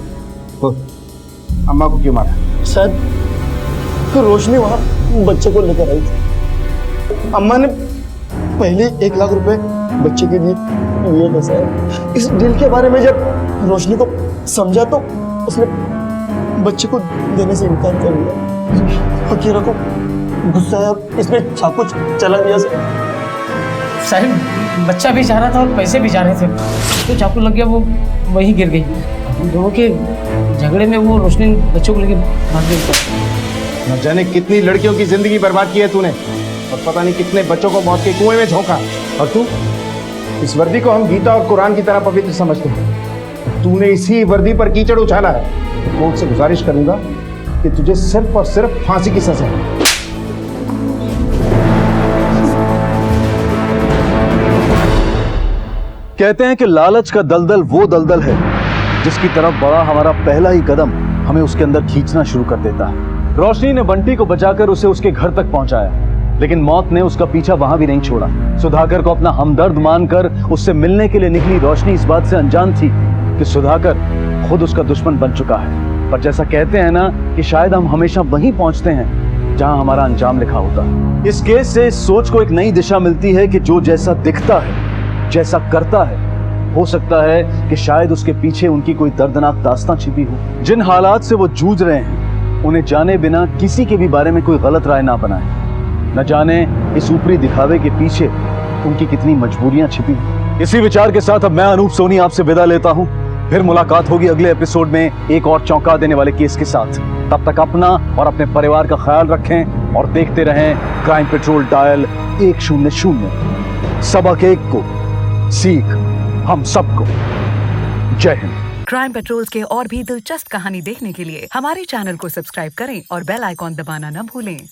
अम्मा को क्यों मारा? सर, तो रोशनी वहां बच्चे को लेकर आई थी। अम्मा ने पहले 1 लाख रुपए बच्चे के लिए लिए थे सर। इस डील के बारे में जब रोशनी को समझा तो उसने बच्चे को देने से इनकार कर दिया। फकीरा को गुस्सा आया, इसने चाकू चला दिया सर। साहिब, बच्चा भी जा रहा था और पैसे भी जा रहे थे, तो चाकू लग गया, वो वहीं गिर गई। दोनों के झगड़े में वो रोशनी बच्चों को लेके भाग गई। न जाने कितनी लड़कियों की जिंदगी बर्बाद की है तूने, और पता नहीं कितने बच्चों को मौत के कुएं में झोंका। और तू, इस वर्दी को हम गीता और कुरान की तरह पवित्र समझते हैं, तूने इसी वर्दी पर कीचड़ उछाला है। कोर्ट से गुजारिश करूंगा कि तुझे सिर्फ और सिर्फ फांसी की सजा है। कहते हैं कि लालच का दलदल वो दलदल है जिसकी तरफ बढ़ा हमारा पहला ही कदम हमें उसके अंदर खींचना शुरू कर देता है। रोशनी ने बंटी को बचाकर उसे उसके घर तक पहुंचाया, लेकिन मौत ने उसका पीछा वहां भी नहीं छोड़ा। सुधाकर को अपना हमदर्द मानकर उससे मिलने के लिए निकली रोशनी इस बात से अनजान थी कि सुधाकर खुद उसका दुश्मन बन चुका है। पर जैसा कहते हैं ना कि शायद हम हमेशा वहीं पहुंचते हैं जहां हमारा अंजाम लिखा होता है। इस केस से इस सोच को एक नई दिशा मिलती है कि जो जैसा दिखता है, जैसा करता है, हो सकता है कि शायद उसके पीछे उनकी कोई दर्दनाक दास्तां छिपी हो। जिन हालात से वो जूझ रहे हैं उन्हें जाने बिना किसी के भी बारे में कोई गलत राय ना बनाए। न जाने इस ऊपरी दिखावे के पीछे उनकी कितनी मजबूरियां छिपी हैं। इसी विचार के साथ अब मैं अनूप सोनी आपसे विदा लेता हूं। फिर मुलाकात होगी अगले एपिसोड में एक और चौंका देने वाले केस के साथ। तब तक अपना और अपने परिवार का ख्याल रखें और देखते रहें क्राइम पेट्रोल डायल 100। सबक एक को सीख हम सबको। जय हिंद। क्राइम पेट्रोल के और भी दिलचस्प कहानी देखने के लिए हमारे चैनल को सब्सक्राइब करें और बेल आइकॉन दबाना न भूलें।